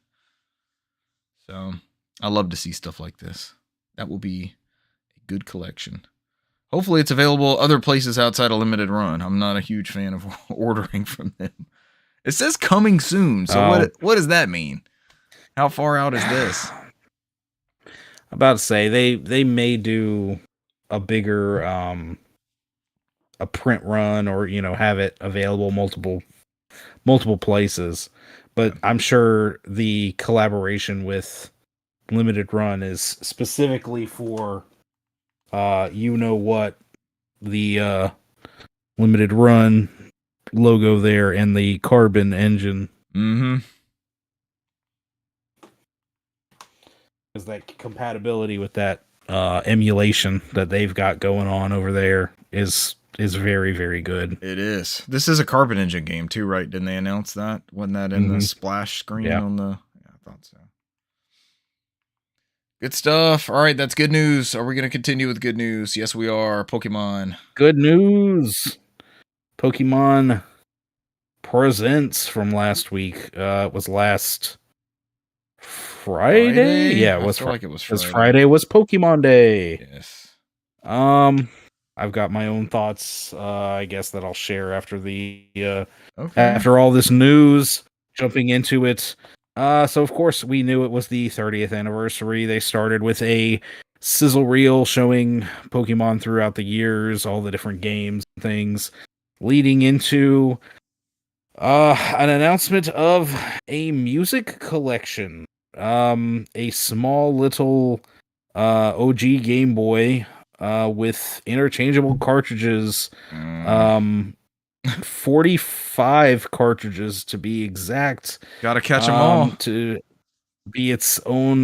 A: So I love to see stuff like this. That will be a good collection. Hopefully it's available other places outside of Limited Run. I'm not a huge fan of ordering from them. It says coming soon. So what does that mean? How far out is this?
B: I'm about to say they may do a bigger a print run, or have it available multiple places. But I'm sure the collaboration with Limited Run is specifically for the Limited Run logo there and the Carbon engine. Because that compatibility with that emulation that they've got going on over there is very, very good.
A: It is. This is a Carbon engine game too, right? Didn't they announce that? Wasn't that in the splash screen on the? Yeah, I thought so. Good stuff. All right, that's good news. Are we going to continue with good news? Yes, we are. Pokemon.
B: Good news. Pokemon Presents from last week. It was last Friday? Yeah, it was
A: Friday. It was Friday.
B: Because Friday was Pokemon Day.
A: Yes.
B: I've got my own thoughts, I guess, that I'll share after after all this news, jumping into it. So of course we knew it was the 30th anniversary. They started with a sizzle reel showing Pokemon throughout the years, all the different games and things, leading into an announcement of a music collection. A small little OG Game Boy with interchangeable cartridges. 45 cartridges to be exact.
A: Gotta catch them all.
B: To be its own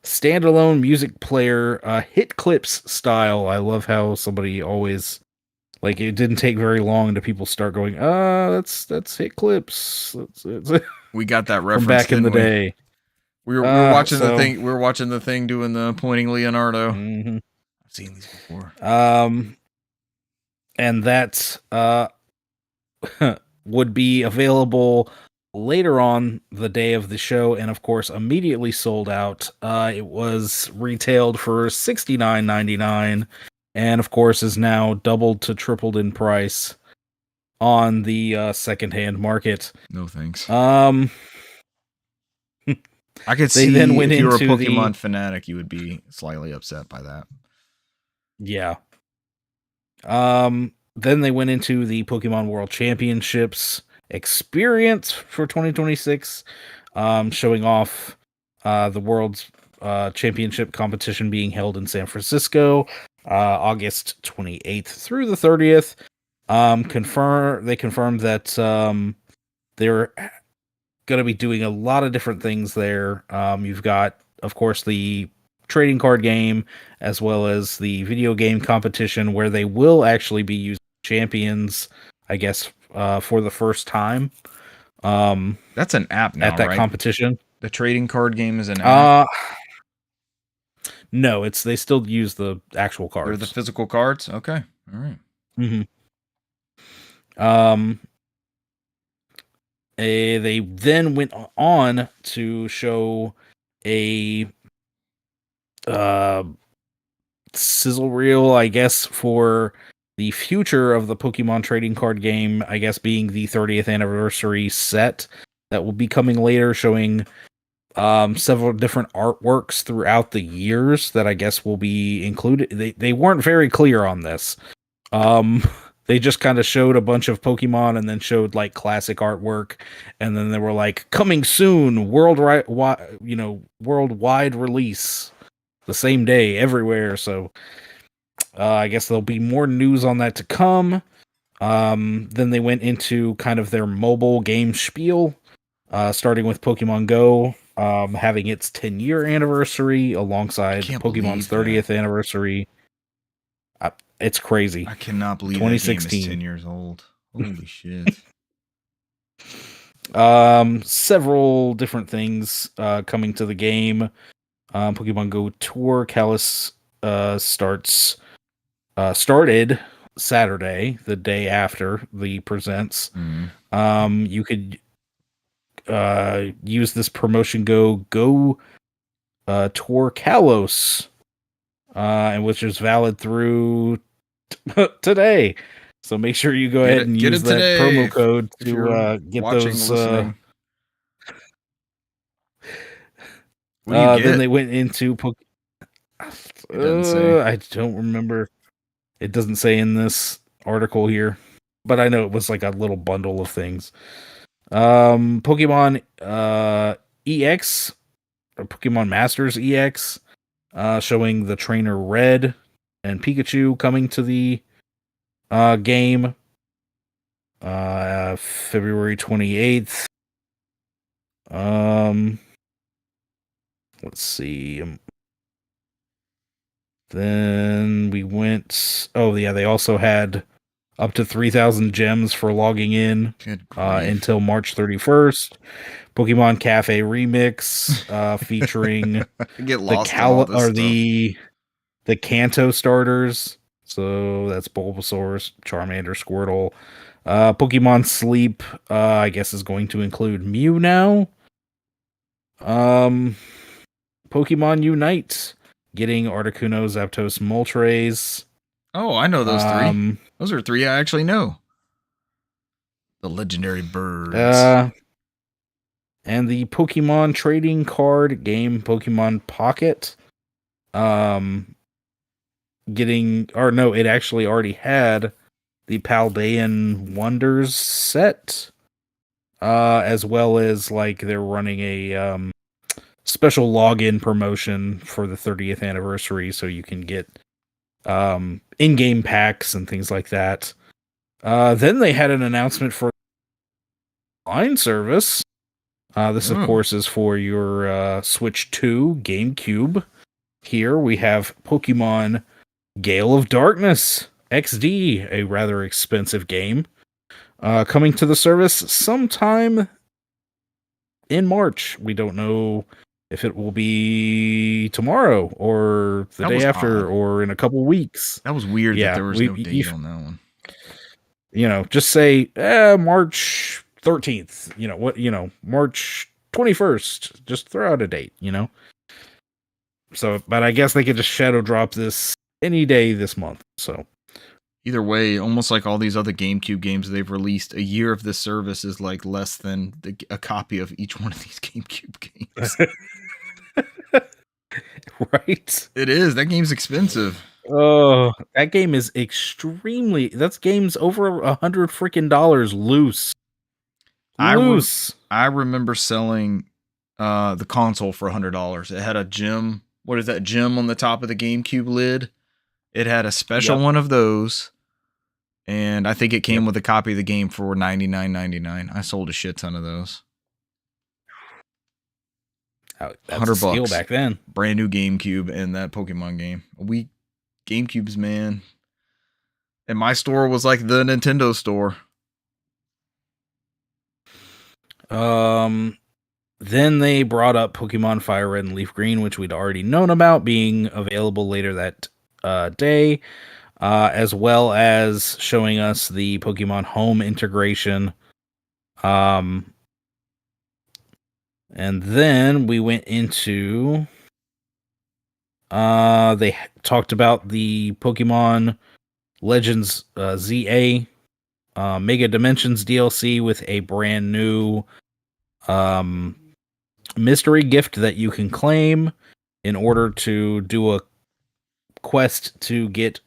B: standalone music player, hit clips style. I love how somebody always, like, it didn't take very long to people start going, that's hit clips.
A: We got that reference
B: from back in the day.
A: We were watching the thing. We were watching the thing doing the pointing Leonardo.
B: Mm-hmm.
A: I've seen these before.
B: And that would be available later on the day of the show, and of course immediately sold out. It was retailed for $69.99, and of course is now doubled to tripled in price on the secondhand market.
A: No thanks.
B: I
A: could see then if you were a Pokemon fanatic, you would be slightly upset by that.
B: Yeah. Then they went into the Pokemon World Championships experience for 2026, showing off the World's Championship competition being held in San Francisco, August 28th through the 30th. They confirmed that they're going to be doing a lot of different things there. You've got, of course, the trading card game, as well as the video game competition, where they will actually be using champions, I guess, for the first time.
A: That's an app now,
B: at that
A: right?
B: competition.
A: The trading card game is an app.
B: No, they still use the actual cards.
A: They're the physical cards. Okay, all right.
B: Mm-hmm. They then went on to show a sizzle reel, I guess, for the future of the Pokemon trading card game, I guess being the 30th anniversary set that will be coming later, showing several different artworks throughout the years that I guess will be included. They weren't very clear on this. They just kind of showed a bunch of Pokemon and then showed like classic artwork, and then they were like coming soon, worldwide release the same day everywhere. So I guess there'll be more news on that to come. Then they went into kind of their mobile game spiel, starting with Pokemon Go, having its 10-year anniversary alongside Pokemon's 30th anniversary. It's crazy.
A: I cannot believe that game is 10 years old. Holy shit.
B: Several different things coming to the game. Pokemon Go Tour Kalos started Saturday, the day after the presents.
A: Mm.
B: You could use this promotion Go Tour Kalos, and which is valid through today. So make sure you go ahead and use that promo code to get those.
A: What do you get?
B: Then they went into
A: It doesn't say.
B: I don't remember. It doesn't say in this article here, but I know it was like a little bundle of things. Pokemon EX, or Pokemon Masters EX, showing the trainer Red and Pikachu coming to the game February 28th. Let's see. Then we went. Oh yeah, they also had up to 3,000 gems for logging in until March 31st. Pokemon Cafe Remix featuring the Kanto starters. So that's Bulbasaur, Charmander, Squirtle. Pokemon Sleep, I guess, is going to include Mew now. Pokemon Unite, getting Articuno, Zapdos, Moltres.
A: Oh, I know those three. Those are three I actually know. The legendary birds.
B: And the Pokemon trading card game, Pokemon Pocket. It actually already had the Paldean Wonders set. As well as like they're running a special login promotion for the 30th anniversary, so you can get in-game packs and things like that. Then they had an announcement for line service. This, of course, is for your Switch 2 GameCube. Here we have Pokemon Gale of Darkness XD, a rather expensive game, coming to the service sometime in March. We don't know if it will be tomorrow or the day after or in a couple weeks.
A: That was weird that there was no date on that one.
B: Just say March 13th. March 21st. Just throw out a date, So, but I guess they could just shadow drop this any day this month. So,
A: either way, almost like all these other GameCube games they've released, a year of this service is like less than a copy of each one of these GameCube games.
B: Right?
A: It is. That game's expensive.
B: Oh, that game is that game's over $100 freaking loose.
A: I remember selling the console for $100. It had a gem. What is that gem on the top of the GameCube lid? It had a special one of those. And I think it came with a copy of the game for $99.99. I sold a shit ton of those.
B: That's $100 back then.
A: Brand new GameCube and that Pokemon game. GameCubes, man. And my store was like the Nintendo store.
B: Then they brought up Pokemon Fire Red and Leaf Green, which we'd already known about being available later that day, as well as showing us the Pokemon Home integration. And then we went into they talked about the Pokemon Legends ZA Mega Dimensions DLC with a brand new mystery gift that you can claim in order to do a quest to get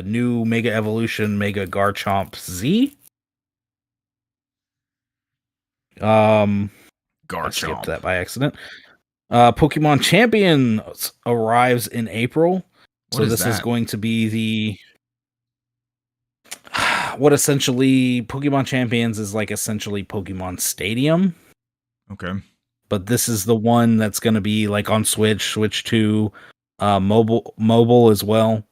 B: new Mega Evolution Mega Garchomp Z. I skipped
A: Garchomp.
B: that by accident. Pokemon Champions arrives in April.
A: What is
B: this is
A: that?
B: going to be the what essentially Pokemon Champions is like essentially Pokemon Stadium.
A: Okay.
B: But this is the one that's going to be like on Switch 2, mobile as well.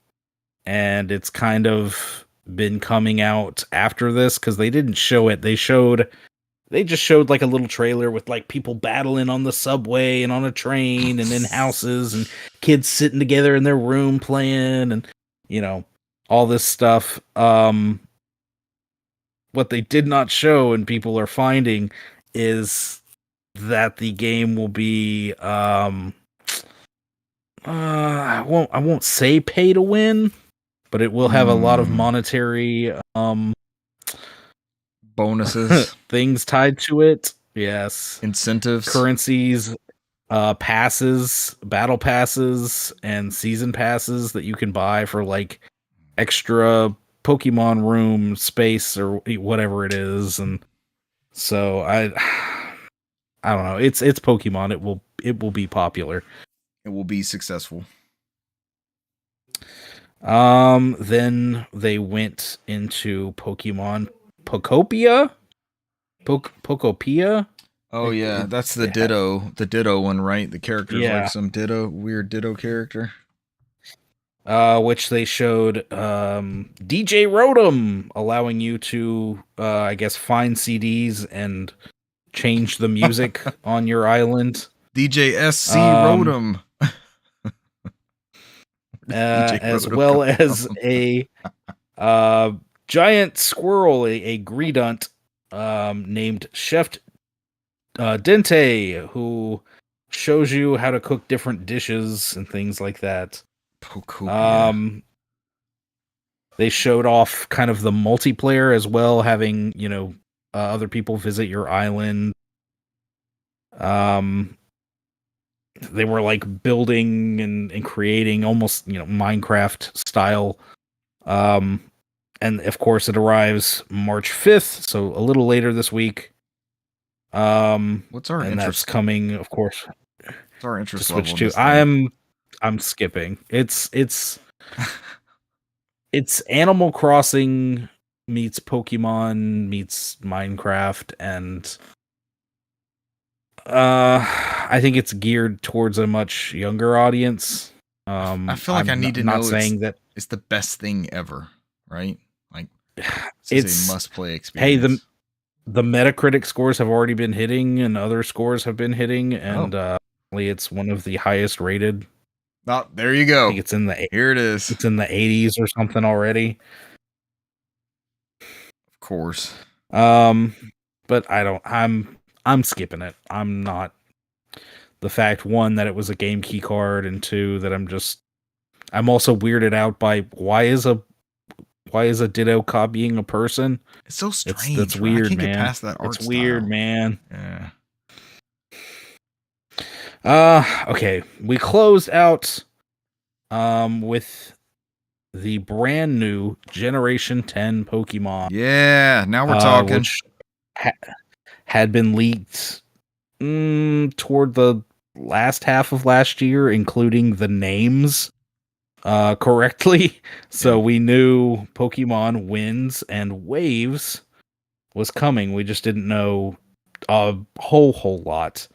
B: And it's kind of been coming out after this because they didn't show it. They just showed like a little trailer with like people battling on the subway and on a train and in houses and kids sitting together in their room playing and all this stuff. What they did not show and people are finding is that the game will be I won't say pay to win, but it will have a lot of monetary
A: bonuses,
B: things tied to it. Yes.
A: incentives,
B: currencies, passes, battle passes, and season passes that you can buy for like extra Pokemon room space or whatever it is. And so I don't know. It's Pokemon. It will be popular.
A: It will be successful.
B: Then they went into Pokemon Pokopia. Pokopia.
A: Oh yeah, that's the Ditto one, right? The character's like some weird Ditto character.
B: Which they showed DJ Rotom, allowing you to I guess find CDs and change the music on your island.
A: DJ SC Rotom.
B: As well as a giant squirrel, a Greedunt named Chef Dente, who shows you how to cook different dishes and things like that.
A: Pokopia.
B: They showed off kind of the multiplayer as well, having other people visit your island. They were like building and creating almost Minecraft style. And of course it arrives March 5th, so a little later this week.
A: What's our interest?
B: That's coming, of course.
A: What's our interest
B: to Switch
A: level?
B: 2. I'm skipping. It's it's Animal Crossing meets Pokemon meets Minecraft, and I think it's geared towards a much younger audience.
A: I feel like I need to know
B: saying that
A: it's the best thing ever, right? Like it's a must-play
B: Hey,
A: experience.
B: the Metacritic scores have already been hitting, and other scores have been hitting, and it's one of the highest rated.
A: Oh, there you go.
B: I think it's in the
A: here it is.
B: It's in the 80s or something already.
A: Of course.
B: But I'm skipping it. I'm not. The fact, one, that it was a game key card, and two, that I'm also weirded out by why is a Ditto copying a person?
A: It's so strange.
B: That's weird,
A: I can't
B: man.
A: get past that art
B: it's weird,
A: style.
B: Man.
A: Yeah.
B: Okay. We closed out with the brand new Generation 10 Pokemon.
A: Yeah, now we're talking.
B: Which had been leaked toward the last half of last year, including the names correctly. So we knew Pokemon Winds and Waves was coming. We just didn't know a whole lot.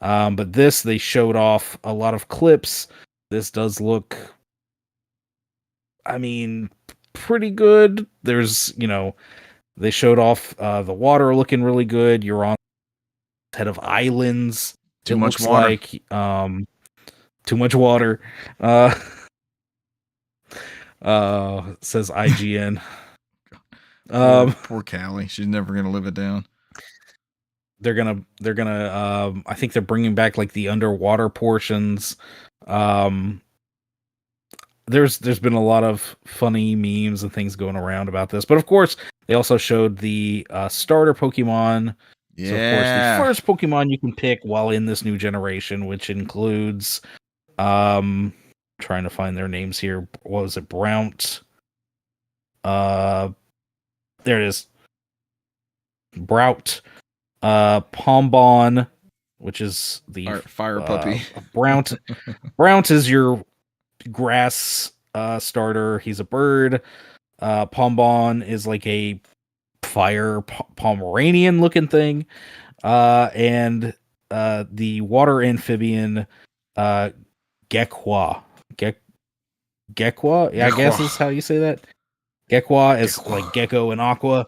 B: But they showed off a lot of clips. This does look, pretty good. There's, they showed off the water looking really good. You're on instead of islands.
A: Too
B: It
A: much
B: looks
A: water.
B: like too much water. Says IGN.
A: Poor Callie. She's never gonna live it down.
B: They're gonna I think they're bringing back like the underwater portions. There's been a lot of funny memes and things going around about this, but of course they also showed the starter Pokemon.
A: Yeah.
B: So of course the first Pokemon you can pick while in this new generation, which includes trying to find their names here. What was it? Brownt. There it is. Brout. Pombon, which is the
A: fire puppy.
B: Brownt is your grass starter. He's a bird. Pombon is like a fire Pomeranian looking thing. And the water amphibian Gekwa. Gekwa? Yeah, I guess is how you say that. Gekwa is like gecko and aqua.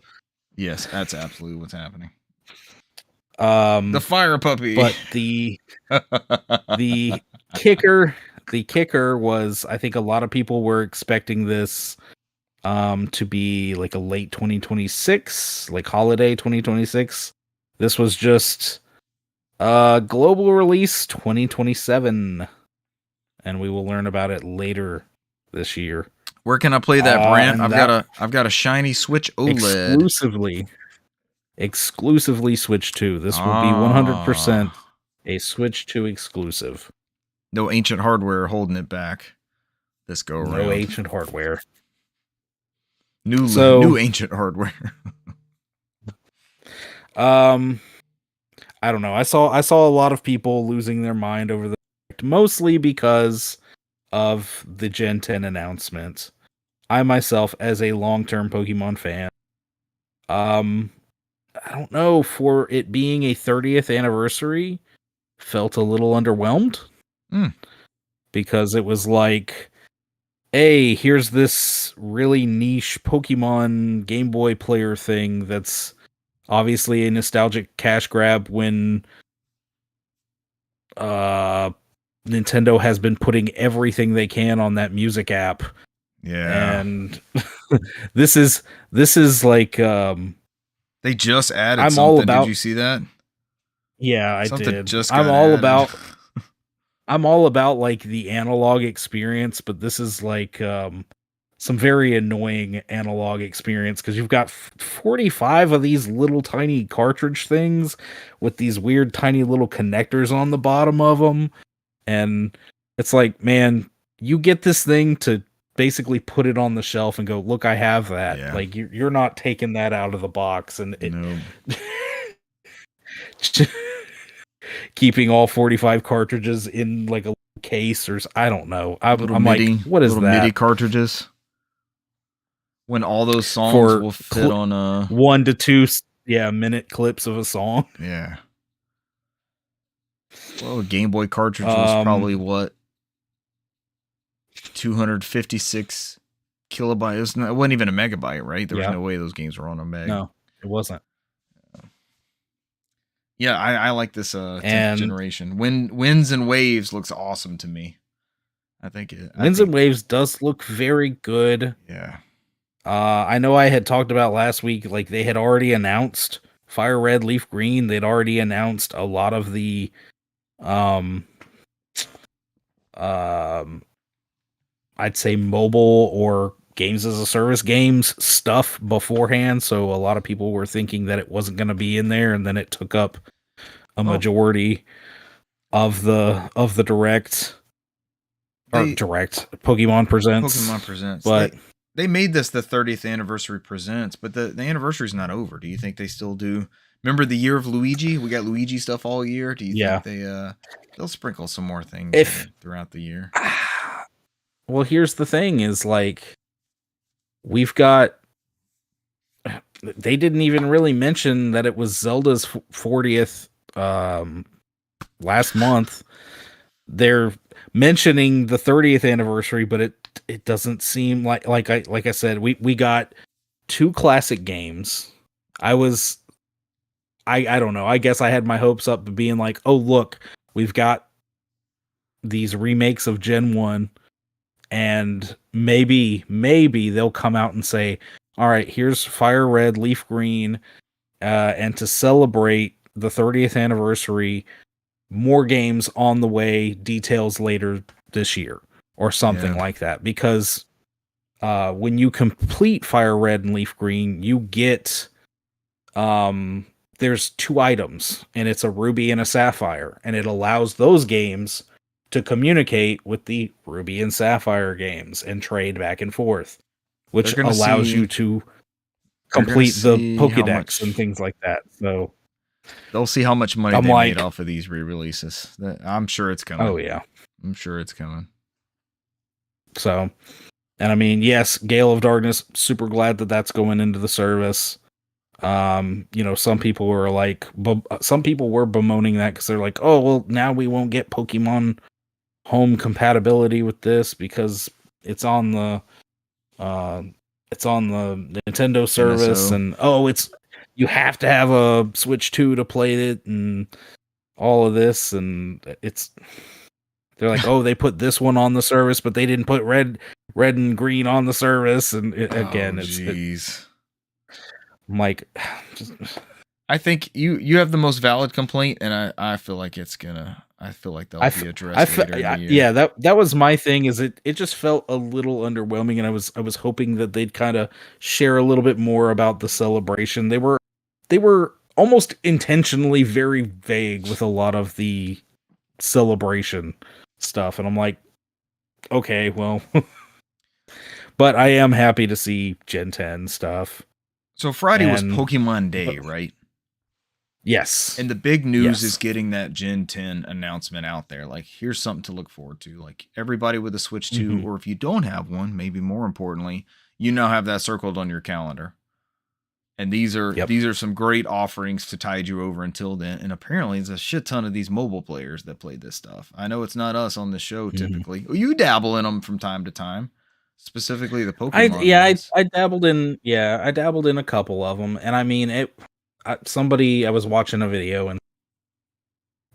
A: Yes, that's absolutely what's happening.
B: The
A: fire puppy.
B: But the kicker was, I think a lot of people were expecting this to be like a late 2026, like holiday 2026. This was just global release 2027, and we will learn about it later this year.
A: Where can I play that, Brant? I've got a shiny Switch OLED.
B: Exclusively Switch 2. This will be 100% a Switch 2 exclusive.
A: No ancient hardware holding it back. This go around.
B: No ancient hardware.
A: New ancient hardware.
B: I don't know. I saw a lot of people losing their mind over the mostly because of the Gen 10 announcement. I myself, as a long-term Pokemon fan, I don't know, for it being a 30th anniversary, felt a little underwhelmed. Because it was like, hey, here's this really niche Pokemon Game Boy player thing that's obviously a nostalgic cash grab when Nintendo has been putting everything they can on that music app.
A: Yeah.
B: And this is like
A: they just added something. Did you see that?
B: Yeah, I did.
A: Just got added.
B: I'm all about like the analog experience, but this is like some very annoying analog experience because you've got 45 of these little tiny cartridge things with these weird tiny little connectors on the bottom of them. And it's like, man, you get this thing to basically put it on the shelf and go, look, I have that. Yeah. Like you're not taking that out of the box and keeping all 45 cartridges in like a case or I don't know. I'm MIDI, like, what is that?
A: MIDI cartridges. When all those songs will fit on
B: 1 to 2 minute clips of a song.
A: Yeah. Well, a Game Boy cartridge was probably what? 256 kilobytes. It wasn't even a megabyte, right? There was no way those games were on a meg.
B: No, it wasn't.
A: Yeah, I like this 10th generation. Winds and Waves looks awesome to me. I think
B: Winds and Waves does look very good.
A: Yeah.
B: I know I had talked about last week, like they had already announced Fire Red, Leaf Green. They'd already announced a lot of the I'd say mobile or games as a service games stuff beforehand, so a lot of people were thinking that it wasn't going to be in there, and then it took up a majority of the direct Pokemon Presents. But
A: they made this the 30th anniversary Presents, but the anniversary's not over. Do you think they still do? Remember the year of Luigi? We got Luigi stuff all year. Do you think they'll sprinkle some more things throughout the year?
B: Well, here's the thing is like we've got they didn't even really mention that it was Zelda's 40th last month. They're mentioning the 30th anniversary, but it doesn't seem like I said, we got 2 classic games. I don't know. I guess I had my hopes up of being like, oh look, we've got these remakes of Gen 1, and maybe they'll come out and say, all right, here's Fire Red, Leaf Green, and to celebrate the 30th anniversary, more games on the way, details later this year, or something like that. Because when you complete Fire Red and Leaf Green, you get there's 2 items, and it's a ruby and a sapphire, and it allows those games to communicate with the ruby and sapphire games and trade back and forth, which allows you to complete the Pokédex and things like that. So
A: they'll see how much money they made off of these re-releases. I'm sure it's coming.
B: Oh yeah,
A: I'm sure it's coming.
B: So, and I mean, yes, Gale of Darkness, super glad that that's going into the service. Some people were like, some people were bemoaning that because they're like, oh well, now we won't get Pokemon Home compatibility with this because it's on the Nintendo service, and you have to have a Switch 2 to play it, and all of this, and they're like, oh, they put this one on the service, but they didn't put red and green on the service, and I'm like,
A: I think you have the most valid complaint, and I feel like that'll be addressed later in the year.
B: Yeah, that was my thing. Is it just felt a little underwhelming, and I was hoping that they'd kind of share a little bit more about the celebration. They were almost intentionally very vague with a lot of the celebration stuff, and I'm like, okay, well, but I am happy to see Gen 10 stuff.
A: So Friday was Pokemon Day, right?
B: Yes.
A: And the big news is getting that Gen 10 announcement out there. Like, here's something to look forward to. Like, everybody with a Switch 2, or if you don't have one, maybe more importantly, you now have that circled on your calendar. And these are some great offerings to tide you over until then. And apparently, there's a shit ton of these mobile players that play this stuff. I know it's not us on the show typically. You dabble in them from time to time, specifically the Pokemon.
B: I dabbled in a couple of them, and I mean I was watching a video and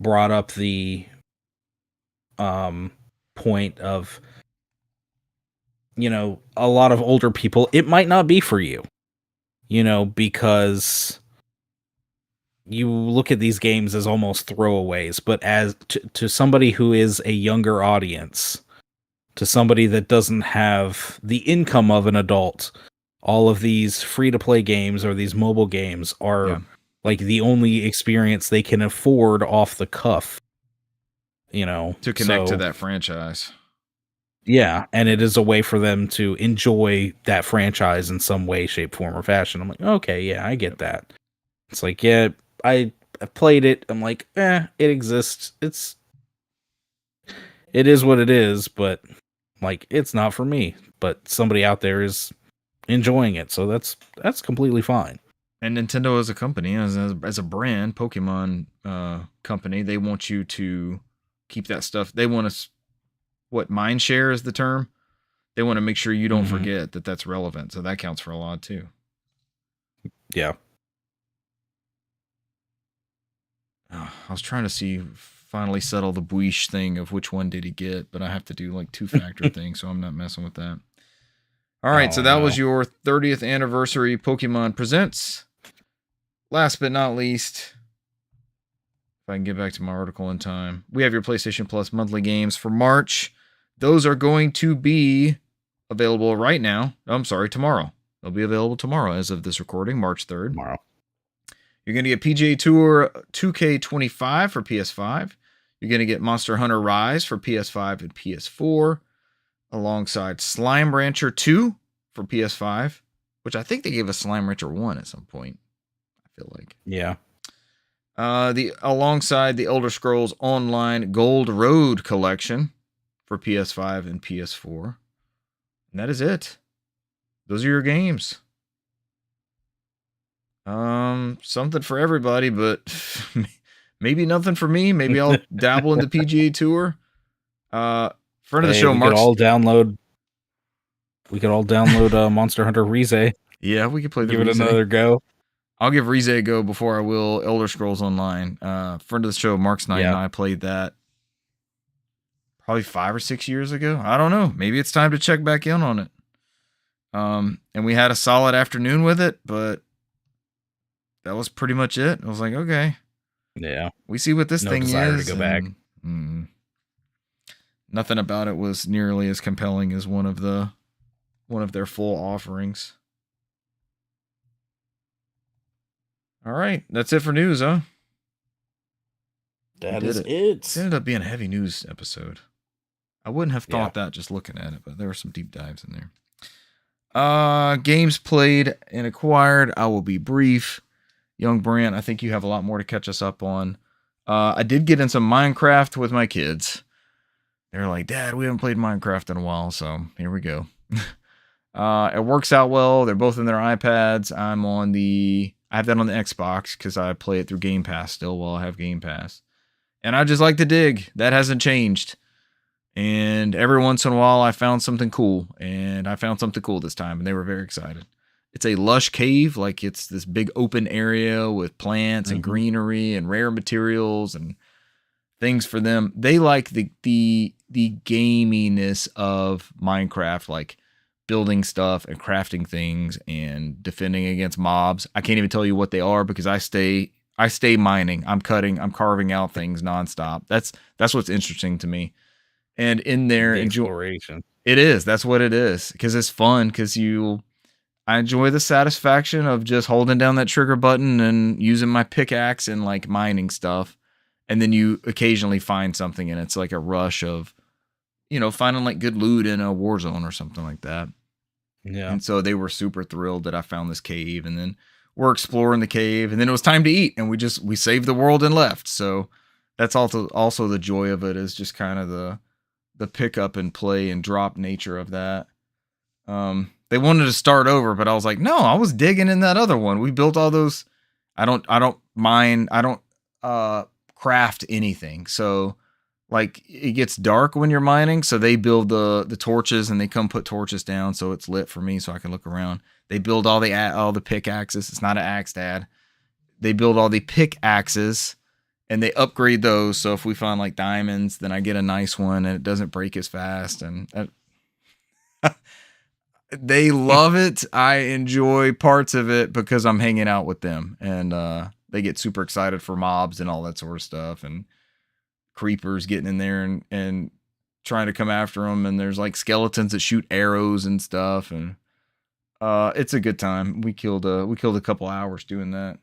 B: brought up the point of, a lot of older people, it might not be for you, because you look at these games as almost throwaways, but as to somebody who is a younger audience, to somebody that doesn't have the income of an adult, all of these free-to-play games or these mobile games are like the only experience they can afford off the cuff,
A: to connect to that franchise.
B: Yeah, and it is a way for them to enjoy that franchise in some way, shape, form, or fashion. I'm like, okay, yeah, I get that. It's like, yeah, I played it. I'm like, it exists. It is what it is, but like, it's not for me. But somebody out there is enjoying it, so that's completely fine.
A: And Nintendo as a company, as a brand, Pokemon company, they want you to keep that stuff. They want to, mind share is the term. They want to make sure you don't forget that that's relevant. So that counts for a lot too.
B: Yeah.
A: I was trying to finally settle the Buish thing of which one did he get, but I have to do like 2-factor thing, so I'm not messing with that. All right, so that was your 30th anniversary Pokemon Presents. Last but not least, if I can get back to my article in time, we have your PlayStation Plus monthly games for March. Those are going to be available right now. I'm sorry, tomorrow. They'll be available tomorrow as of this recording, March 3rd.
B: Tomorrow.
A: You're going to get PGA Tour 2K25 for PS5. You're going to get Monster Hunter Rise for PS5 and PS4, alongside Slime Rancher 2 for PS5, which I think they gave us Slime Rancher 1 at some point, I feel like.
B: Yeah.
A: Alongside the Elder Scrolls Online Gold Road Collection for PS5 and PS4. And that is it. Those are your games. Something for everybody, but maybe nothing for me. Maybe I'll dabble in the PGA Tour. Friend of the show, Mark.
B: We could all download Monster Hunter Rise.
A: Yeah, we could play the
B: Give it another go.
A: I'll give Rize a go before I will Elder Scrolls Online. Friend of the show, Mark's Knight, and I played that probably 5 or 6 years ago. I don't know. Maybe it's time to check back in on it. And we had a solid afternoon with it, but that was pretty much it. I was like, okay.
B: Yeah.
A: We see what this thing
B: desire
A: is.
B: To go back.
A: Nothing about it was nearly as compelling as one of their full offerings. All right, that's it for news, huh?
B: That is it.
A: It ended up being a heavy news episode. I wouldn't have thought that just looking at it, but there were some deep dives in there. Games played and acquired. I will be brief. Young Brant, I think you have a lot more to catch us up on. I did get in some Minecraft with my kids. They're like, Dad, we haven't played Minecraft in a while, so here we go. It works out well. They're both in their iPads. I have that on the Xbox because I play it through Game Pass still while I have Game Pass. And I just like to dig. That hasn't changed. And every once in a while, I found something cool. And I found something cool this time, and they were very excited. It's a lush cave, like it's this big open area with plants and greenery and rare materials and things for them. They like the gaminess of Minecraft, like building stuff and crafting things and defending against mobs. I can't even tell you what they are because I stay mining. I'm carving out things nonstop. That's what's interesting to me. And in there,
B: exploration.
A: It is. That's what it is. Because it's fun. Because I enjoy the satisfaction of just holding down that trigger button and using my pickaxe and like mining stuff. And then you occasionally find something, and it's like a rush of, finding like good loot in a war zone or something like that.
B: Yeah.
A: And so they were super thrilled that I found this cave, and then we're exploring the cave, and then it was time to eat, and we saved the world and left. So that's also the joy of it, is just kind of the pick up and play and drop nature of that. They wanted to start over, but I was like, no, I was digging in that other one. We built all those. I don't craft anything. So like it gets dark when you're mining. So they build the torches, and they come put torches down. So it's lit for me so I can look around. They build all the pickaxes. It's not an axe, Dad. They build all the pickaxes, and they upgrade those. So if we find like diamonds, then I get a nice one, and it doesn't break as fast. And they love it. I enjoy parts of it because I'm hanging out with them, and they get super excited for mobs and all that sort of stuff, and creepers getting in there and trying to come after them. And there's like skeletons that shoot arrows and stuff, and it's a good time. We killed a couple hours doing that.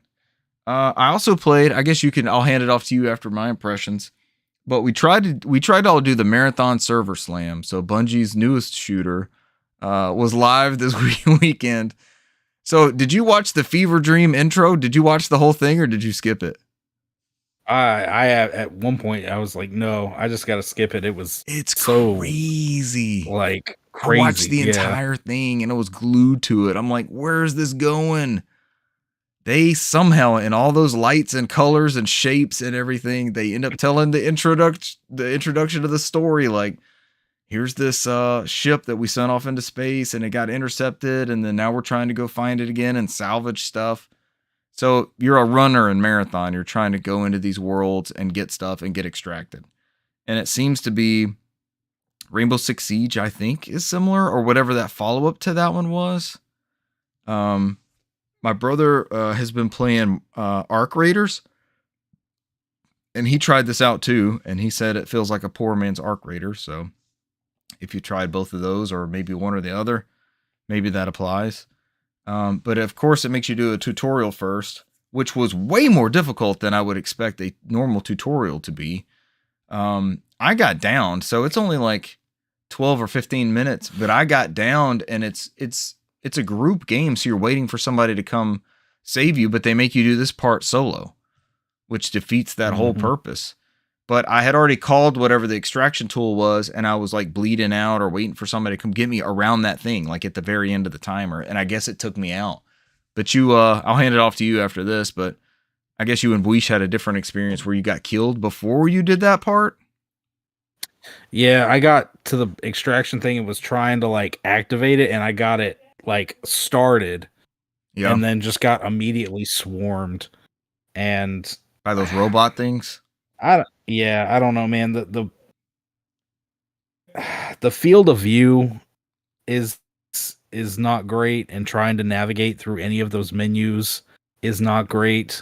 A: I also played. I guess I'll hand it off to you after my impressions. But we tried to do the marathon server slam. So Bungie's newest shooter was live this weekend. So did you watch the Fever Dream intro? Did you watch the whole thing, or did you skip it?
B: I at one point I was like, no, I just got to skip it.
A: It's so crazy.
B: Like crazy.
A: I watched the entire thing, and I was glued to it. I'm like, where's this going? They somehow, in all those lights and colors and shapes and everything, they end up telling the introduction of the story. Like, here's this ship that we sent off into space, and it got intercepted, and then now we're trying to go find it again and salvage stuff. So you're a runner in Marathon. You're trying to go into these worlds and get stuff and get extracted. And it seems to be Rainbow Six Siege, I think, is similar, or whatever that follow-up to that one was. My brother has been playing Arc Raiders, and he tried this out too, and he said it feels like a poor man's Arc Raider. So if you tried both of those, or maybe one or the other, maybe that applies. But of course, it makes you do a tutorial first, which was way more difficult than I would expect a normal tutorial to be. I got downed, so it's only like 12 or 15 minutes, but I got downed, and it's a group game, so you're waiting for somebody to come save you, but they make you do this part solo, which defeats that whole purpose. But I had already called whatever the extraction tool was, and I was like bleeding out or waiting for somebody to come get me around that thing, like at the very end of the timer. And I guess it took me out. But I'll hand it off to you after this, but I guess you and Buish had a different experience where you got killed before you did that part.
B: Yeah, I got to the extraction thing and was trying to like activate it, and I got it like started.
A: Yeah.
B: and then just got immediately swarmed. And
A: By those robot things.
B: I don't know, man. The field of view is not great, and trying to navigate through any of those menus is not great.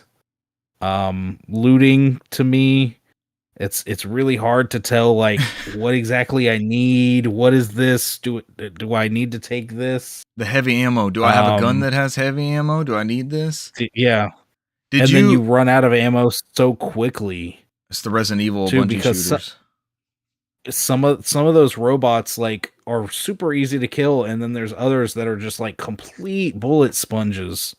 B: Looting to me, it's really hard to tell like what exactly I need. What is this? Do I need to take this?
A: The heavy ammo. Do I have a gun that has heavy ammo? Do I need this?
B: Yeah.
A: Did
B: Then you run out of ammo so quickly.
A: It's the Resident Evil
B: too,
A: Bungie
B: because
A: shooters.
B: some of those robots like are super easy to kill, and then there's others that are just like complete bullet sponges.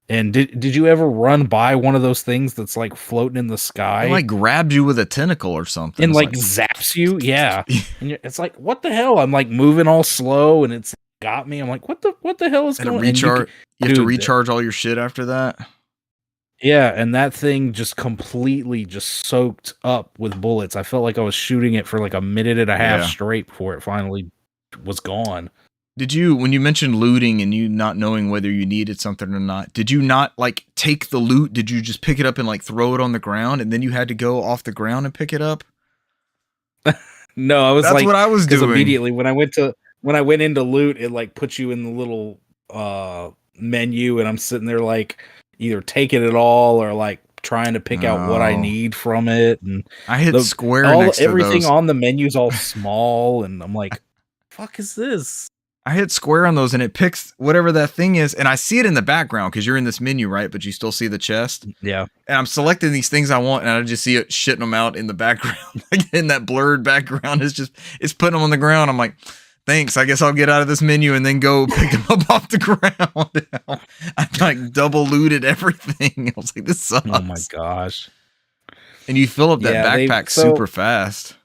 B: And did you ever run by one of those things that's like floating in the sky?
A: It like grabs you with a tentacle or something.
B: And like zaps you, yeah. And it's like, what the hell? I'm like moving all slow, and it's got me. I'm like, what the hell is going on?
A: You have to recharge all your shit after that.
B: Yeah, and that thing just completely just soaked up with bullets. I felt like I was shooting it for like a minute and a half straight before it finally was gone.
A: Did you, when you mentioned looting and you not knowing whether you needed something or not, did you not like take the loot? Did you just pick it up and like throw it on the ground, and then you had to go off the ground and pick it up?
B: No, I was
A: That's what I was doing.
B: Immediately when I went into loot, it like puts you in the little menu, and I'm sitting there like either taking it all or like trying to pick out what I need from it. And
A: I hit square next to
B: everything
A: those.
B: on the menu's all small, and I'm like, fuck is this?
A: I hit square on those and it picks whatever that thing is, and I see it in the background because you're in this menu, right? But you still see the chest.
B: Yeah.
A: And I'm selecting these things I want, and I just see it shitting them out in the background. Like in that blurred background, it's putting them on the ground. I'm like, thanks. I guess I'll get out of this menu and then go pick them up off the ground. I like double looted everything. I was like, this sucks.
B: Oh my gosh.
A: And you fill up that backpack super fast.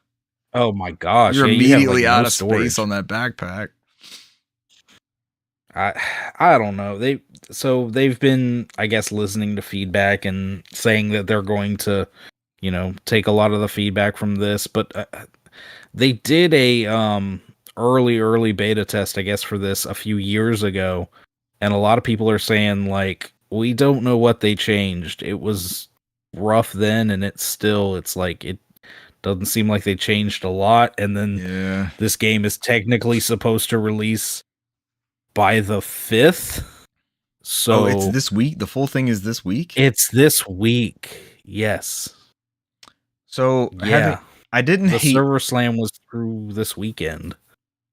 B: Oh my gosh.
A: You're immediately out of space on that backpack.
B: I don't know. They've been, I guess, listening to feedback and saying that they're going to, take a lot of the feedback from this, but they did a early beta test, I guess, for this a few years ago, and a lot of people are saying like, we don't know what they changed. It was rough then, and it's like it doesn't seem like they changed a lot. And then this game is technically supposed to release by the 5th. So
A: it's this week? The full thing is this week?
B: It's this week. Yes.
A: So I didn't hate...
B: The server slam was through this weekend.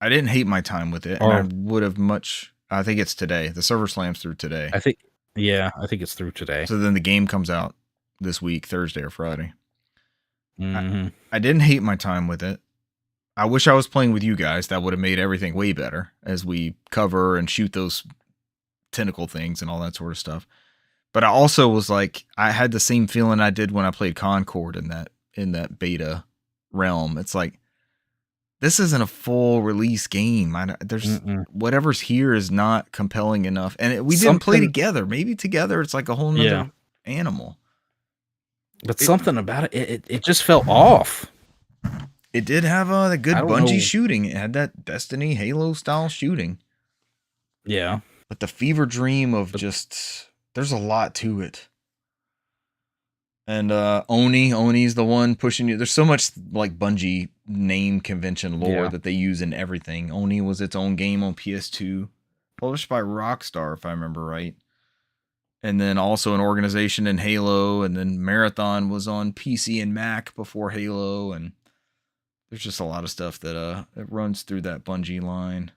A: I didn't hate my time with it. And I would have much... I think it's today. The server slam's through today.
B: I think it's through today.
A: So then the game comes out this week, Thursday or Friday.
B: Mm-hmm.
A: I didn't hate my time with it. I wish I was playing with you guys. That would have made everything way better as we cover and shoot those tentacle things and all that sort of stuff. But I also was like, I had the same feeling I did when I played Concord in that beta realm. It's like, this isn't a full release game. Whatever's here is not compelling enough. And we didn't play together. Maybe together it's like a whole nother animal.
B: But something about it just felt off.
A: It did have the good Bungie shooting. It had that Destiny Halo style shooting.
B: Yeah.
A: But the fever dream of there's a lot to it. And Oni's the one pushing you. There's so much like Bungie name convention lore that they use in everything. Oni was its own game on PS2, published by Rockstar, if I remember right. And then also an organization in Halo, and then Marathon was on PC and Mac before Halo, and there's just a lot of stuff that it runs through that Bungie line.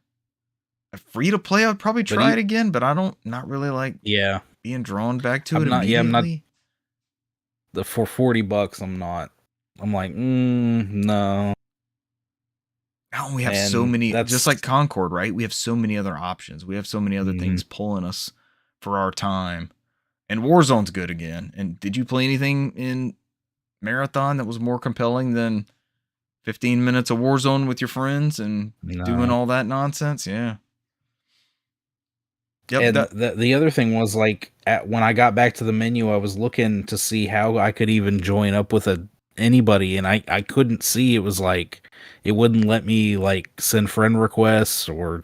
A: Free to play, I'd probably try it again, but not really like being drawn back to it immediately.
B: For $40, I'm not. I'm like, no.
A: Now we have so many, just like Concord, right? We have so many other options. We have so many other things pulling us for our time. And Warzone's good again. And did you play anything in Marathon that was more compelling than 15 minutes of Warzone with your friends and doing all that nonsense? Yeah. Yep.
B: And the other thing was like when I got back to the menu, I was looking to see how I could even join up with anybody, and I couldn't see. It was like it wouldn't let me like send friend requests or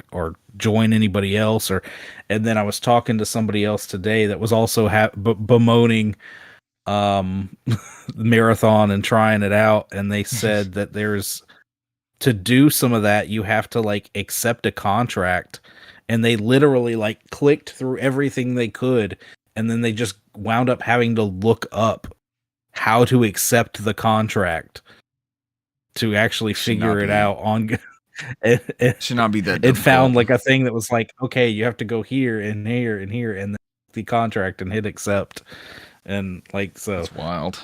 B: join anybody else, And then I was talking to somebody else today that was also bemoaning marathon and trying it out, and they said that there's to do some of that you have to like accept a contract, and they literally like clicked through everything they could, and then they just wound up having to look up how to accept the contract to actually figure it out on
A: should not be that
B: it
A: difficult.
B: found like a thing that was like, okay, you have to go here and here and here and then the contract and hit accept. And like, so
A: it's wild.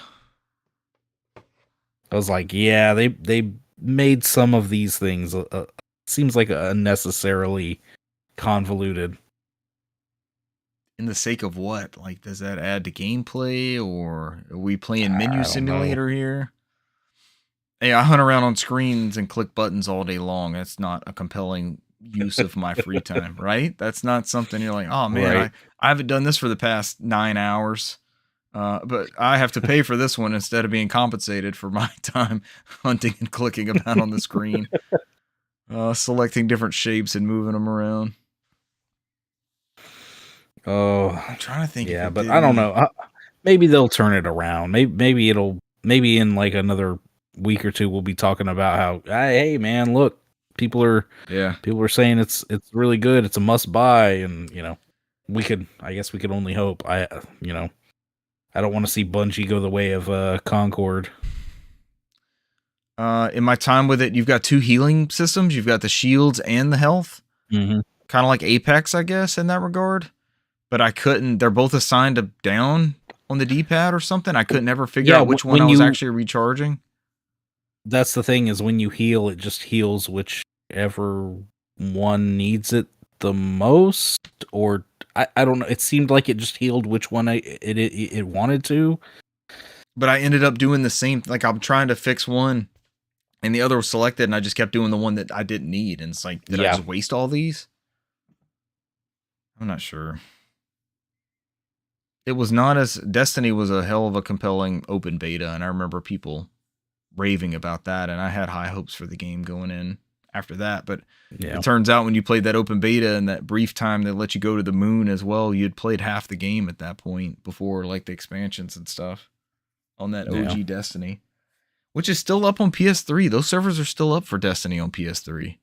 B: I was like, yeah, they made some of these things seems like unnecessarily convoluted.
A: In the sake of what? Like, does that add to gameplay, or are we playing menu simulator here? Hey, I hunt around on screens and click buttons all day long. That's not a compelling use of my free time, right? That's not something you're like, oh man, right. I haven't done this for the past 9 hours. But I have to pay for this one instead of being compensated for my time hunting and clicking about on the screen, selecting different shapes and moving them around.
B: Oh,
A: I'm trying to think.
B: Yeah, but I don't know. Maybe they'll turn it around. Maybe in like another week or two we'll be talking about how, hey man, look, people are saying it's really good. It's a must buy, and I guess we could only hope. I don't want to see Bungie go the way of Concord.
A: In my time with it, you've got 2 healing systems. You've got the shields and the health.
B: Mm-hmm.
A: Kind of like Apex, I guess, in that regard. But I couldn't. They're both assigned to down on the D-pad or something. I couldn't ever figure out which one I was actually recharging.
B: That's the thing, is when you heal, it just heals whichever one needs it the most, or I don't know. It seemed like it just healed which one it wanted to.
A: But I ended up doing the same. Like, I'm trying to fix one, and the other was selected, and I just kept doing the one that I didn't need. And it's like, did I just waste all these? I'm not sure. It was not as... Destiny was a hell of a compelling open beta, and I remember people raving about that, and I had high hopes for the game going in after that. But it turns out when you played that open beta and that brief time they let you go to the moon as well, you'd played half the game at that point before like the expansions and stuff on that OG Destiny, which is still up on PS3. Those servers are still up for Destiny on PS3.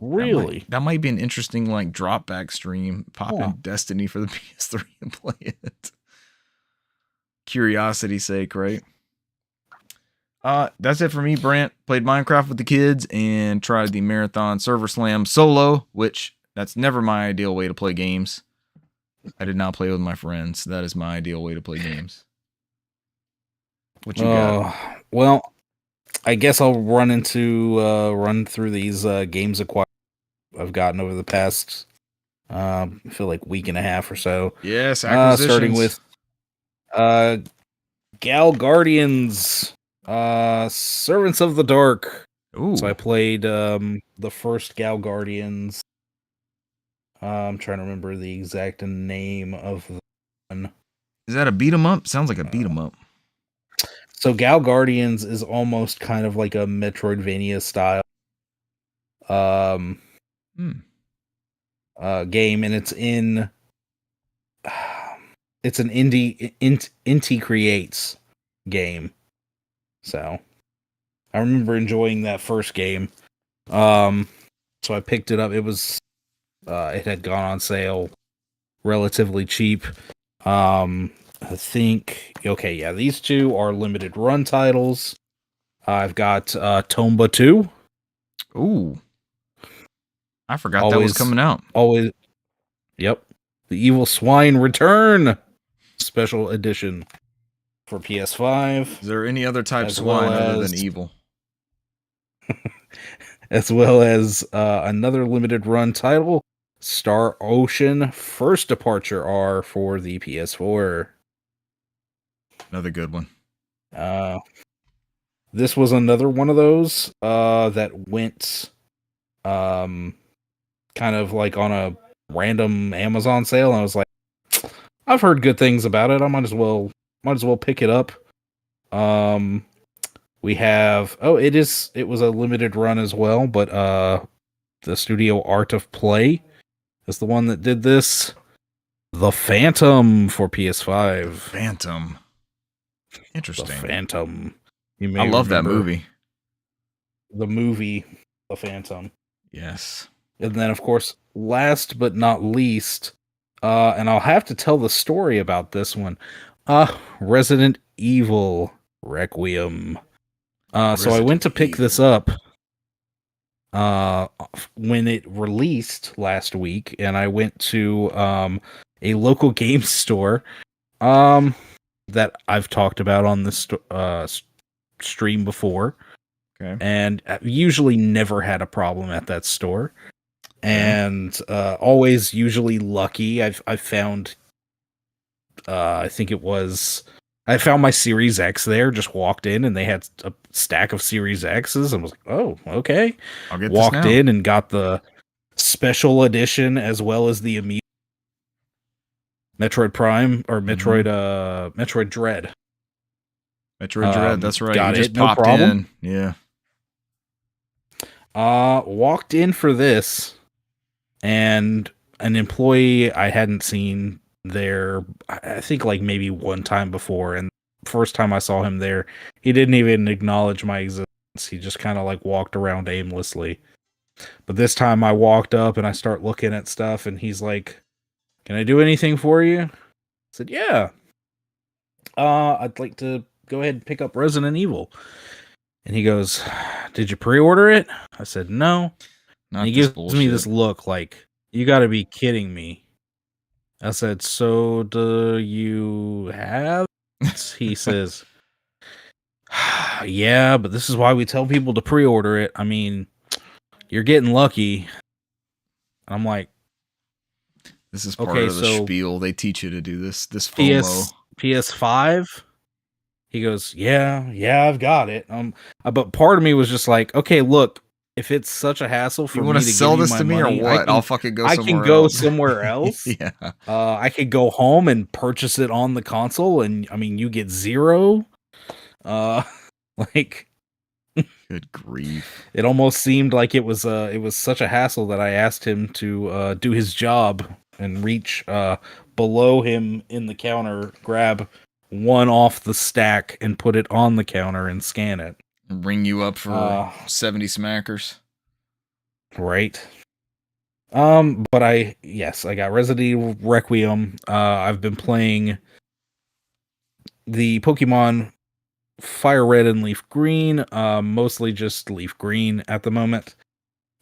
B: Really?
A: That might be an interesting like drop back stream. Pop in Destiny for the PS3 and play it. Curiosity's sake, right? That's it for me, Brant. Played Minecraft with the kids and tried the Marathon Server Slam solo, which that's never my ideal way to play games. I did not play with my friends. That is my ideal way to play games. What you got?
B: Well, I guess I'll run through these games acquired I've gotten over the past I feel like week and a half or so.
A: Yes, acquisitions.
B: Starting with Gal Guardians, Servants of the Dark.
A: Ooh.
B: So I played the first Gal Guardians. I'm trying to remember the exact name of the one.
A: Is that a beat 'em up? Sounds like a beat 'em up.
B: So Gal Guardians is almost kind of like a Metroidvania style game, and it's an Inti Creates game. So I remember enjoying that first game. So I picked it up. It was it had gone on sale relatively cheap. I think these two are limited run titles. I've got Tomba 2.
A: Ooh. I forgot that was coming out.
B: Yep. The Evil Swine Return Special Edition for PS5.
A: Is there any other type of swine other than evil?
B: As well as another limited run title, Star Ocean First Departure R for the PS4.
A: Another good one.
B: This was another one of those that went kind of like on a random Amazon sale, and I was like, I've heard good things about it. I might as well pick it up. We have it was a limited run as well, but the studio Art of Play is the one that did this. The Phantom for PS5.
A: Phantom. Interesting.
B: The Phantom. You may
A: I love that
B: remember
A: movie.
B: the movie The Phantom.
A: Yes.
B: And then, of course, last but not least, and I'll have to tell the story about this one. Resident Evil Requiem. So I went to pick this up when it released last week, and I went to a local game store that I've talked about on this stream before.
A: Okay.
B: And I've usually never had a problem at that store. And always usually lucky. I've found I found my Series X there, just walked in and they had a stack of Series X's and was like, oh, okay.
A: I'll get
B: Walked
A: this now.
B: in and got the special edition as well as the Metroid Prime or Metroid Metroid Dread.
A: Metroid Dread, that's right.
B: Got
A: you just
B: it, no
A: popped
B: problem.
A: in. Yeah.
B: Walked in for this, and an employee I hadn't seen there, I think like maybe one time before, and first time I saw him there, he didn't even acknowledge my existence. He just kind of like walked around aimlessly. But this time I walked up and I start looking at stuff, and he's like, "Can I do anything for you?" I said, "Yeah. I'd like to go ahead and pick up Resident Evil." And he goes, "Did you pre-order it?" I said, "No." And he gives me this look like, "You got to be kidding me." I said, "So do you have it?" He says, "Yeah, but this is why we tell people to pre-order it. I mean, you're getting lucky." And I'm like,
A: this is part of the spiel. They teach you to do this FOMO.
B: PS5? He goes, yeah, I've got it. But part of me was just like, okay, look, if it's such a hassle for me to
A: sell this to me
B: money,
A: or what? I'll fucking go somewhere else.
B: I can go somewhere else.
A: Yeah.
B: I could go home and purchase it on the console, and I mean, you get zero. Like,
A: good grief.
B: It almost seemed like it was such a hassle that I asked him to do his job and reach below him in the counter, grab one off the stack and put it on the counter and scan it.
A: Ring you up for 70 smackers.
B: Right. But I got Resident Evil Requiem. I've been playing the Pokemon Fire Red and Leaf Green, mostly just Leaf Green at the moment.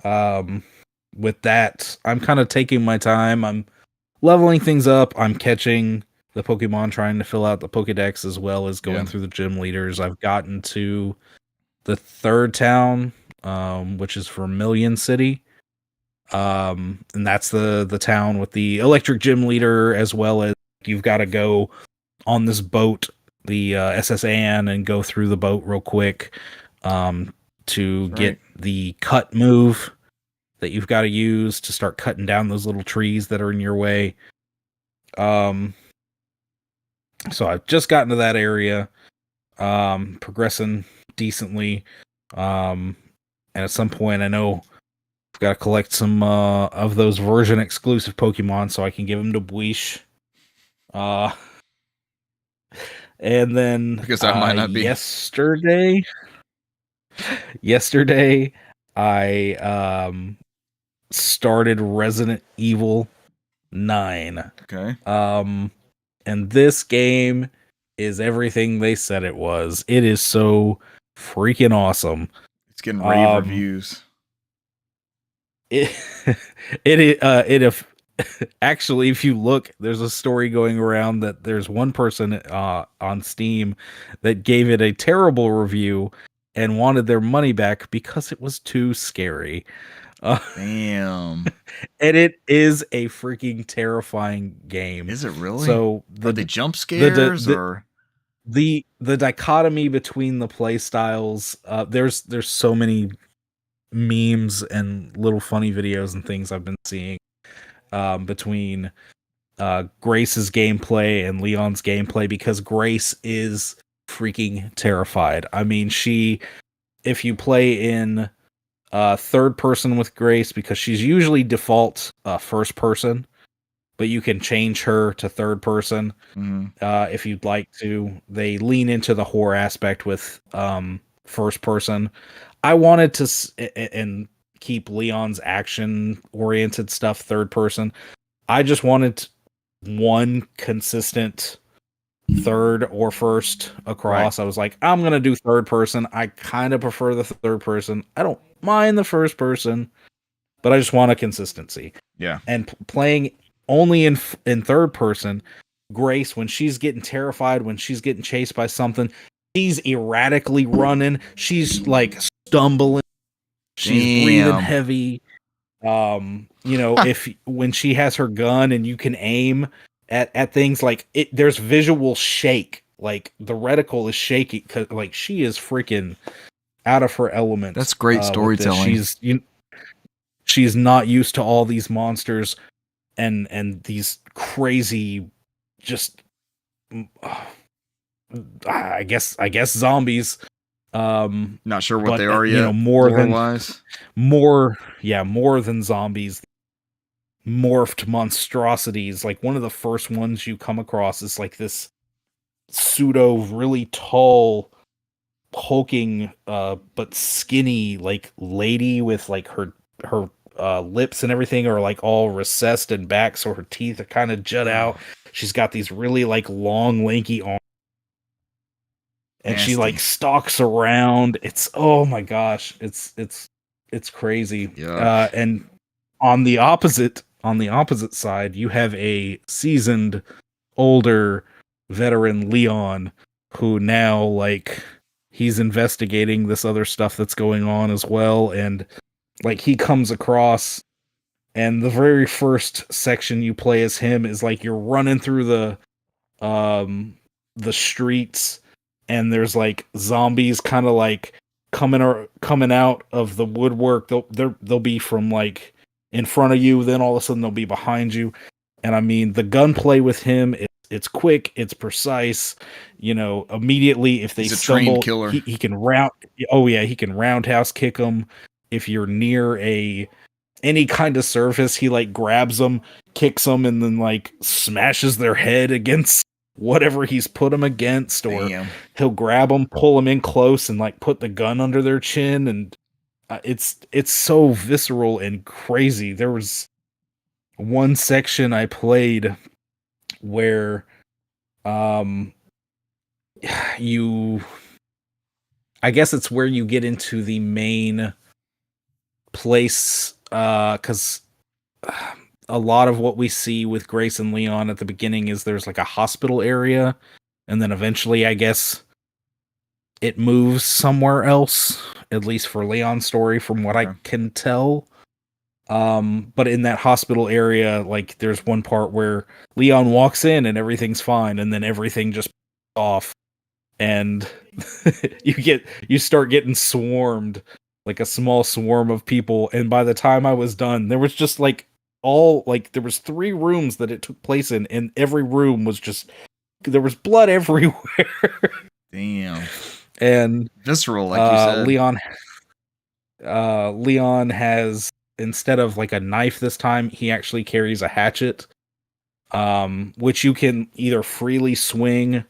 B: With that, I'm kind of taking my time. I'm leveling things up. I'm catching the Pokemon, trying to fill out the Pokedex as well as going through the gym leaders. I've gotten to the third town, which is Vermilion City. And that's the town with the electric gym leader, as well as you've got to go on this boat, the SS Anne, and go through the boat real quick to get the cut move that you've got to use to start cutting down those little trees that are in your way. So I've just gotten to that area, progressing decently. And at some point, I know I've got to collect some of those version exclusive Pokemon so I can give them to Buish. And then
A: because that might not be
B: yesterday I started Resident Evil 9.
A: Okay.
B: And this game is everything they said it was. It is so freaking awesome.
A: It's getting rave reviews.
B: Actually, if you look, there's a story going around that there's one person on Steam that gave it a terrible review and wanted their money back because it was too scary.
A: Damn.
B: And it is a freaking terrifying game.
A: Is it really?
B: So
A: are they jump scares or
B: the dichotomy between the play styles? There's so many memes and little funny videos and things I've been seeing between Grace's gameplay and Leon's gameplay, because Grace is freaking terrified. I mean, if you play in third person with Grace because she's usually default first person, but you can change her to third person if you'd like to. They lean into the horror aspect with first person. I wanted to and keep Leon's action oriented stuff third person. I just wanted one consistent third or first across. Right. I was like, I'm gonna do third person. I kind of prefer the third person. I don't mind the first person, but I just want a consistency.
A: Yeah.
B: And playing only in third person, Grace, when she's getting terrified, when she's getting chased by something, she's erratically running. She's like stumbling. She's breathing heavy. If when she has her gun and you can aim at things, like there's visual shake, like the reticle is shaky because like she is freaking out of her element.
A: That's great storytelling.
B: She's not used to all these monsters and these crazy, just I guess zombies.
A: Not sure what they are yet.
B: More than zombies. Morphed monstrosities. Like one of the first ones you come across is like this pseudo really tall hulking but skinny like lady with like her lips and everything are like all recessed and back, so her teeth are kind of jut out. She's got these really like long lanky arms, and she like stalks around. It's, oh my gosh, it's crazy. And on the opposite side, you have a seasoned, older veteran Leon who now like he's investigating this other stuff that's going on as well, and like he comes across, and the very first section you play as him is like you're running through the streets, and there's like zombies kind of like coming out of the woodwork. They'll be from like in front of you, then all of a sudden they'll be behind you. And I mean, the gunplay with him, it's quick, it's precise. Immediately if they stumble, he can he can roundhouse kick them. If you're near any kind of surface, he like grabs them, kicks them, and then like smashes their head against whatever he's put them against, or he'll grab them, pull them in close, and like put the gun under their chin. And it's so visceral and crazy. There was one section I played where I guess it's where you get into the main place, because a lot of what we see with Grace and Leon at the beginning is there's like a hospital area, and then eventually I guess it moves somewhere else, at least for Leon's story from what I can tell. But in that hospital area, like there's one part where Leon walks in and everything's fine, and then everything just off, and you start getting swarmed, like a small swarm of people. And by the time I was done, there was just like there was 3 rooms that it took place in, and every room was just, there was blood everywhere.
A: Damn.
B: And
A: visceral, like you said.
B: Leon has, instead of like a knife this time, he actually carries a hatchet, which you can either freely swing,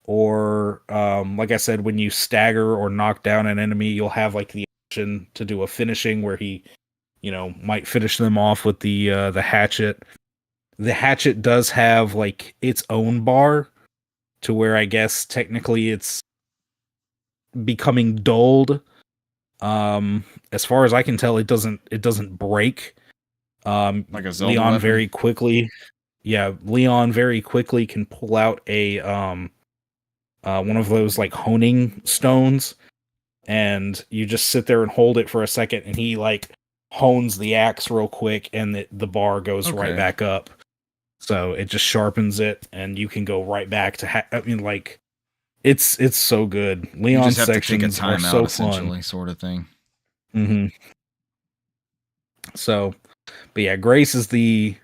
B: or like I said, when you stagger or knock down an enemy, you'll have like the option to do a finishing where he might finish them off with the hatchet. The hatchet does have like its own bar, to where I guess technically it's becoming dulled. As far as I can tell, it doesn't break.
A: Like a Zelda
B: Leon
A: weapon?
B: Leon very quickly can pull out a one of those like honing stones, and you just sit there and hold it for a second, and he like hones the axe real quick, and the bar goes right back up. So it just sharpens it, and you can go right back to it's so good. Leon's sections are so fun,
A: sort of thing.
B: Mm-hmm. So, but yeah, Grace is the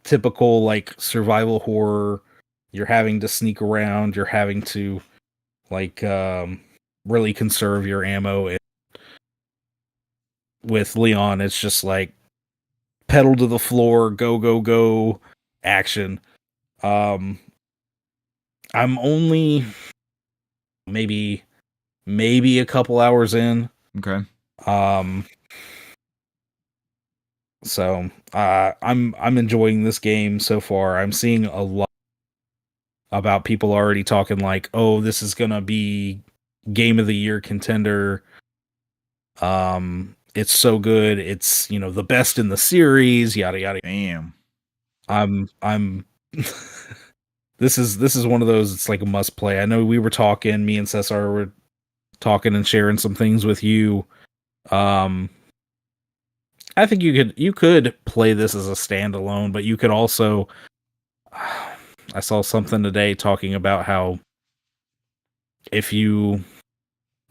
B: typical like survival horror. You're having to sneak around. You're having to like really conserve your ammo. with Leon, it's just like pedal to the floor, go, go, go, action. I'm only maybe a couple hours in.
A: Okay.
B: Um, so I'm enjoying this game so far. I'm seeing a lot about people already talking like, "Oh, this is gonna be game of the year contender." It's so good. It's, you know, the best in the series. Yada yada.
A: Damn.
B: I'm. This is one of those. It's like a must play. I know we were talking. Me and Cesar were talking and sharing some things with you. I think you could play this as a standalone, but you could also. I saw something today talking about how if you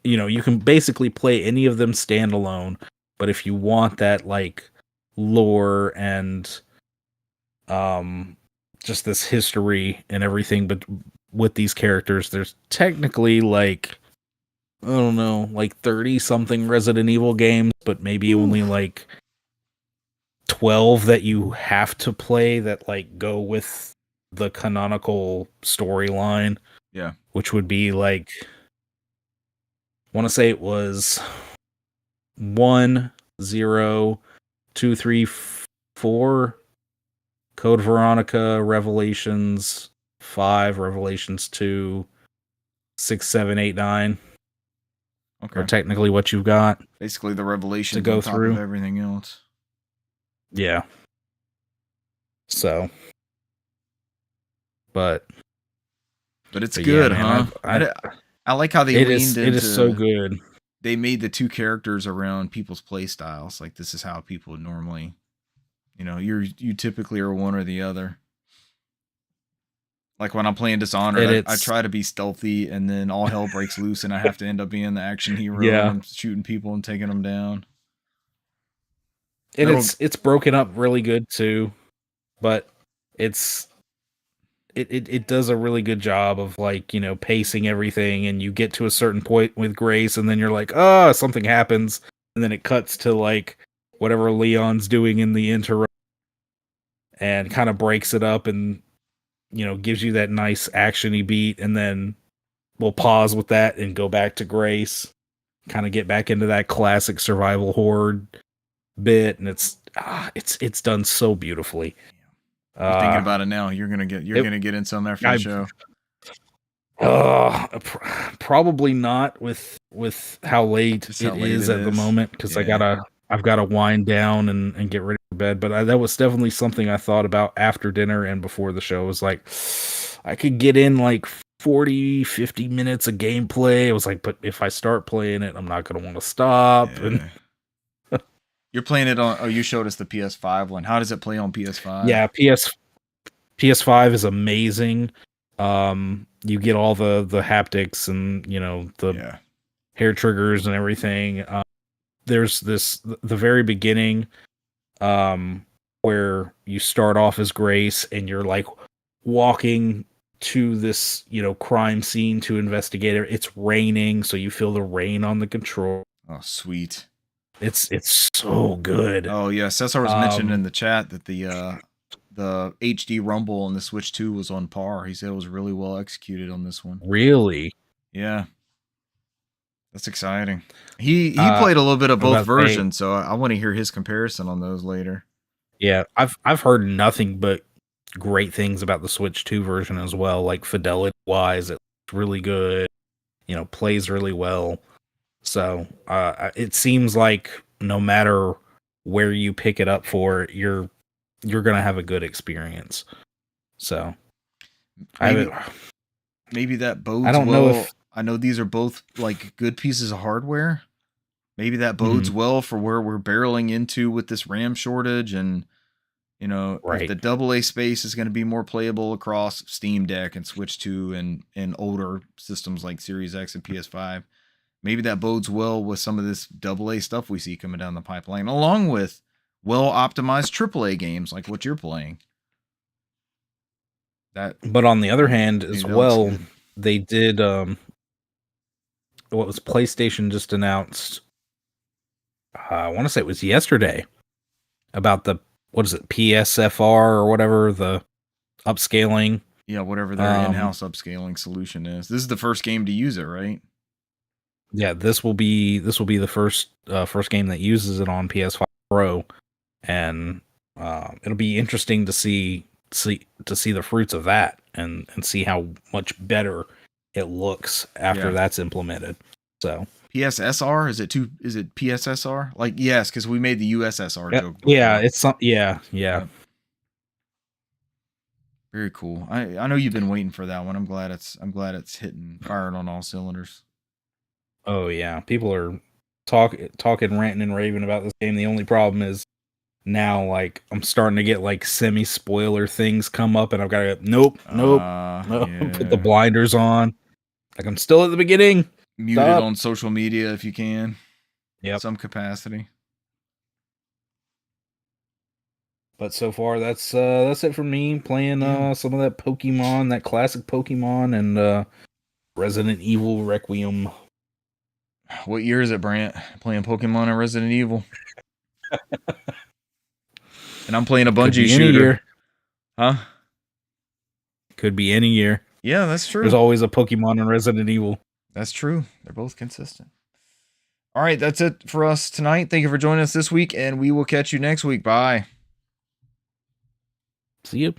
B: know, you can basically play any of them standalone, but if you want that like lore and just this history and everything, but with these characters, there's technically like, I don't know, like 30 something Resident Evil games, but maybe only like 12 that you have to play that like go with the canonical storyline.
A: Yeah.
B: Which would be like, I want to say it was 1, 0, 2, 3, 4, Code Veronica, Revelations 5, Revelations 2, 6, 7, 8, 9.
A: Okay.
B: Are technically what you've got.
A: Basically the Revelations
B: to go
A: on top
B: through
A: of everything else.
B: Yeah. So. But
A: it's good,
B: yeah, man,
A: huh? I like how they leaned into
B: it is so good.
A: They made the two characters around people's play styles. Like this is how people would normally, you know, you typically are one or the other. Like when I'm playing Dishonored, I try to be stealthy, and then all hell breaks loose, and I have to end up being the action hero.
B: Yeah.
A: And I'm shooting people and taking them down.
B: And it's broken up really good too, but it does a really good job of like, you know, pacing everything, and you get to a certain point with Grace, and then you're like, oh, something happens, and then it cuts to like whatever Leon's doing in the interim, and kind of breaks it up, and you know, gives you that nice actiony beat, and then we'll pause with that and go back to Grace, kind of get back into that classic survival horde bit, and it's done so beautifully.
A: You're thinking about it now. You're gonna get in some after the show.
B: Probably not with how late it is at the moment, because I've got to wind down and get ready for bed. But that was definitely something I thought about after dinner and before the show. It was like, I could get in like 40, 50 minutes of gameplay. It was like, but if I start playing it, I'm not going to want to stop. Yeah. And
A: you're playing it on, you showed us the PS5 one. How does it play on PS5?
B: Yeah, PS5 is amazing. You get all the haptics and, you know, the hair triggers and everything. There's the very beginning, where you start off as Grace and you're like walking to this, you know, crime scene to investigate it. It's raining, so you feel the rain on the control.
A: Oh, sweet.
B: It's so good.
A: Oh yeah, Cesar was mentioning in the chat that the HD Rumble on the Switch 2 was on par. He said it was really well executed on this one.
B: Really?
A: Yeah. That's exciting. He played a little bit of both versions, so I want to hear his comparison on those later.
B: Yeah, I've heard nothing but great things about the Switch 2 version as well. Like fidelity wise, it's really good. You know, plays really well. So it seems like no matter where you pick it up for, you're gonna have a good experience. So
A: maybe that bodes. I don't know if I know these are both like good pieces of hardware. Maybe that bodes well for where we're barreling into with this RAM shortage, and you know, if the AA space is going to be more playable across Steam Deck and Switch 2 and older systems like Series X and PS5. Maybe that bodes well with some of this AA stuff we see coming down the pipeline, along with well-optimized AAA games like what you're playing.
B: But on the other hand, as well, they did what was PlayStation just announced I want to say it was yesterday about the, what is it, PSFR or whatever, the upscaling.
A: Yeah, whatever their in-house upscaling solution is. This is the first game to use it, right?
B: Yeah, this will be the first game that uses it on PS5 Pro, and it'll be interesting to see the fruits of that and see how much better it looks after that's implemented. So
A: PSSR, is it PSSR? Like, yes, because we made the USSR joke before.
B: Yeah, it's yeah. Yep.
A: Very cool. I know you've been waiting for that one. I'm glad it's firing on all cylinders.
B: Oh yeah, people are talking, ranting, and raving about this game. The only problem is now, like, I'm starting to get like semi-spoiler things come up, and I've got to nope, yeah. Put the blinders on. Like, I'm still at the beginning.
A: Mute it on social media if you can.
B: Yep.
A: Some capacity.
B: But so far, that's it for me. Playing some of that Pokemon, that classic Pokemon, and Resident Evil Requiem.
A: What year is it, Brant? Playing Pokemon and Resident Evil. And I'm playing a Bungie shooter.
B: Year.
A: Huh?
B: Could be any year.
A: Yeah, that's true.
B: There's always a Pokemon in Resident Evil.
A: That's true. They're both consistent. All right, that's it for us tonight. Thank you for joining us this week, and we will catch you next week. Bye.
B: See you.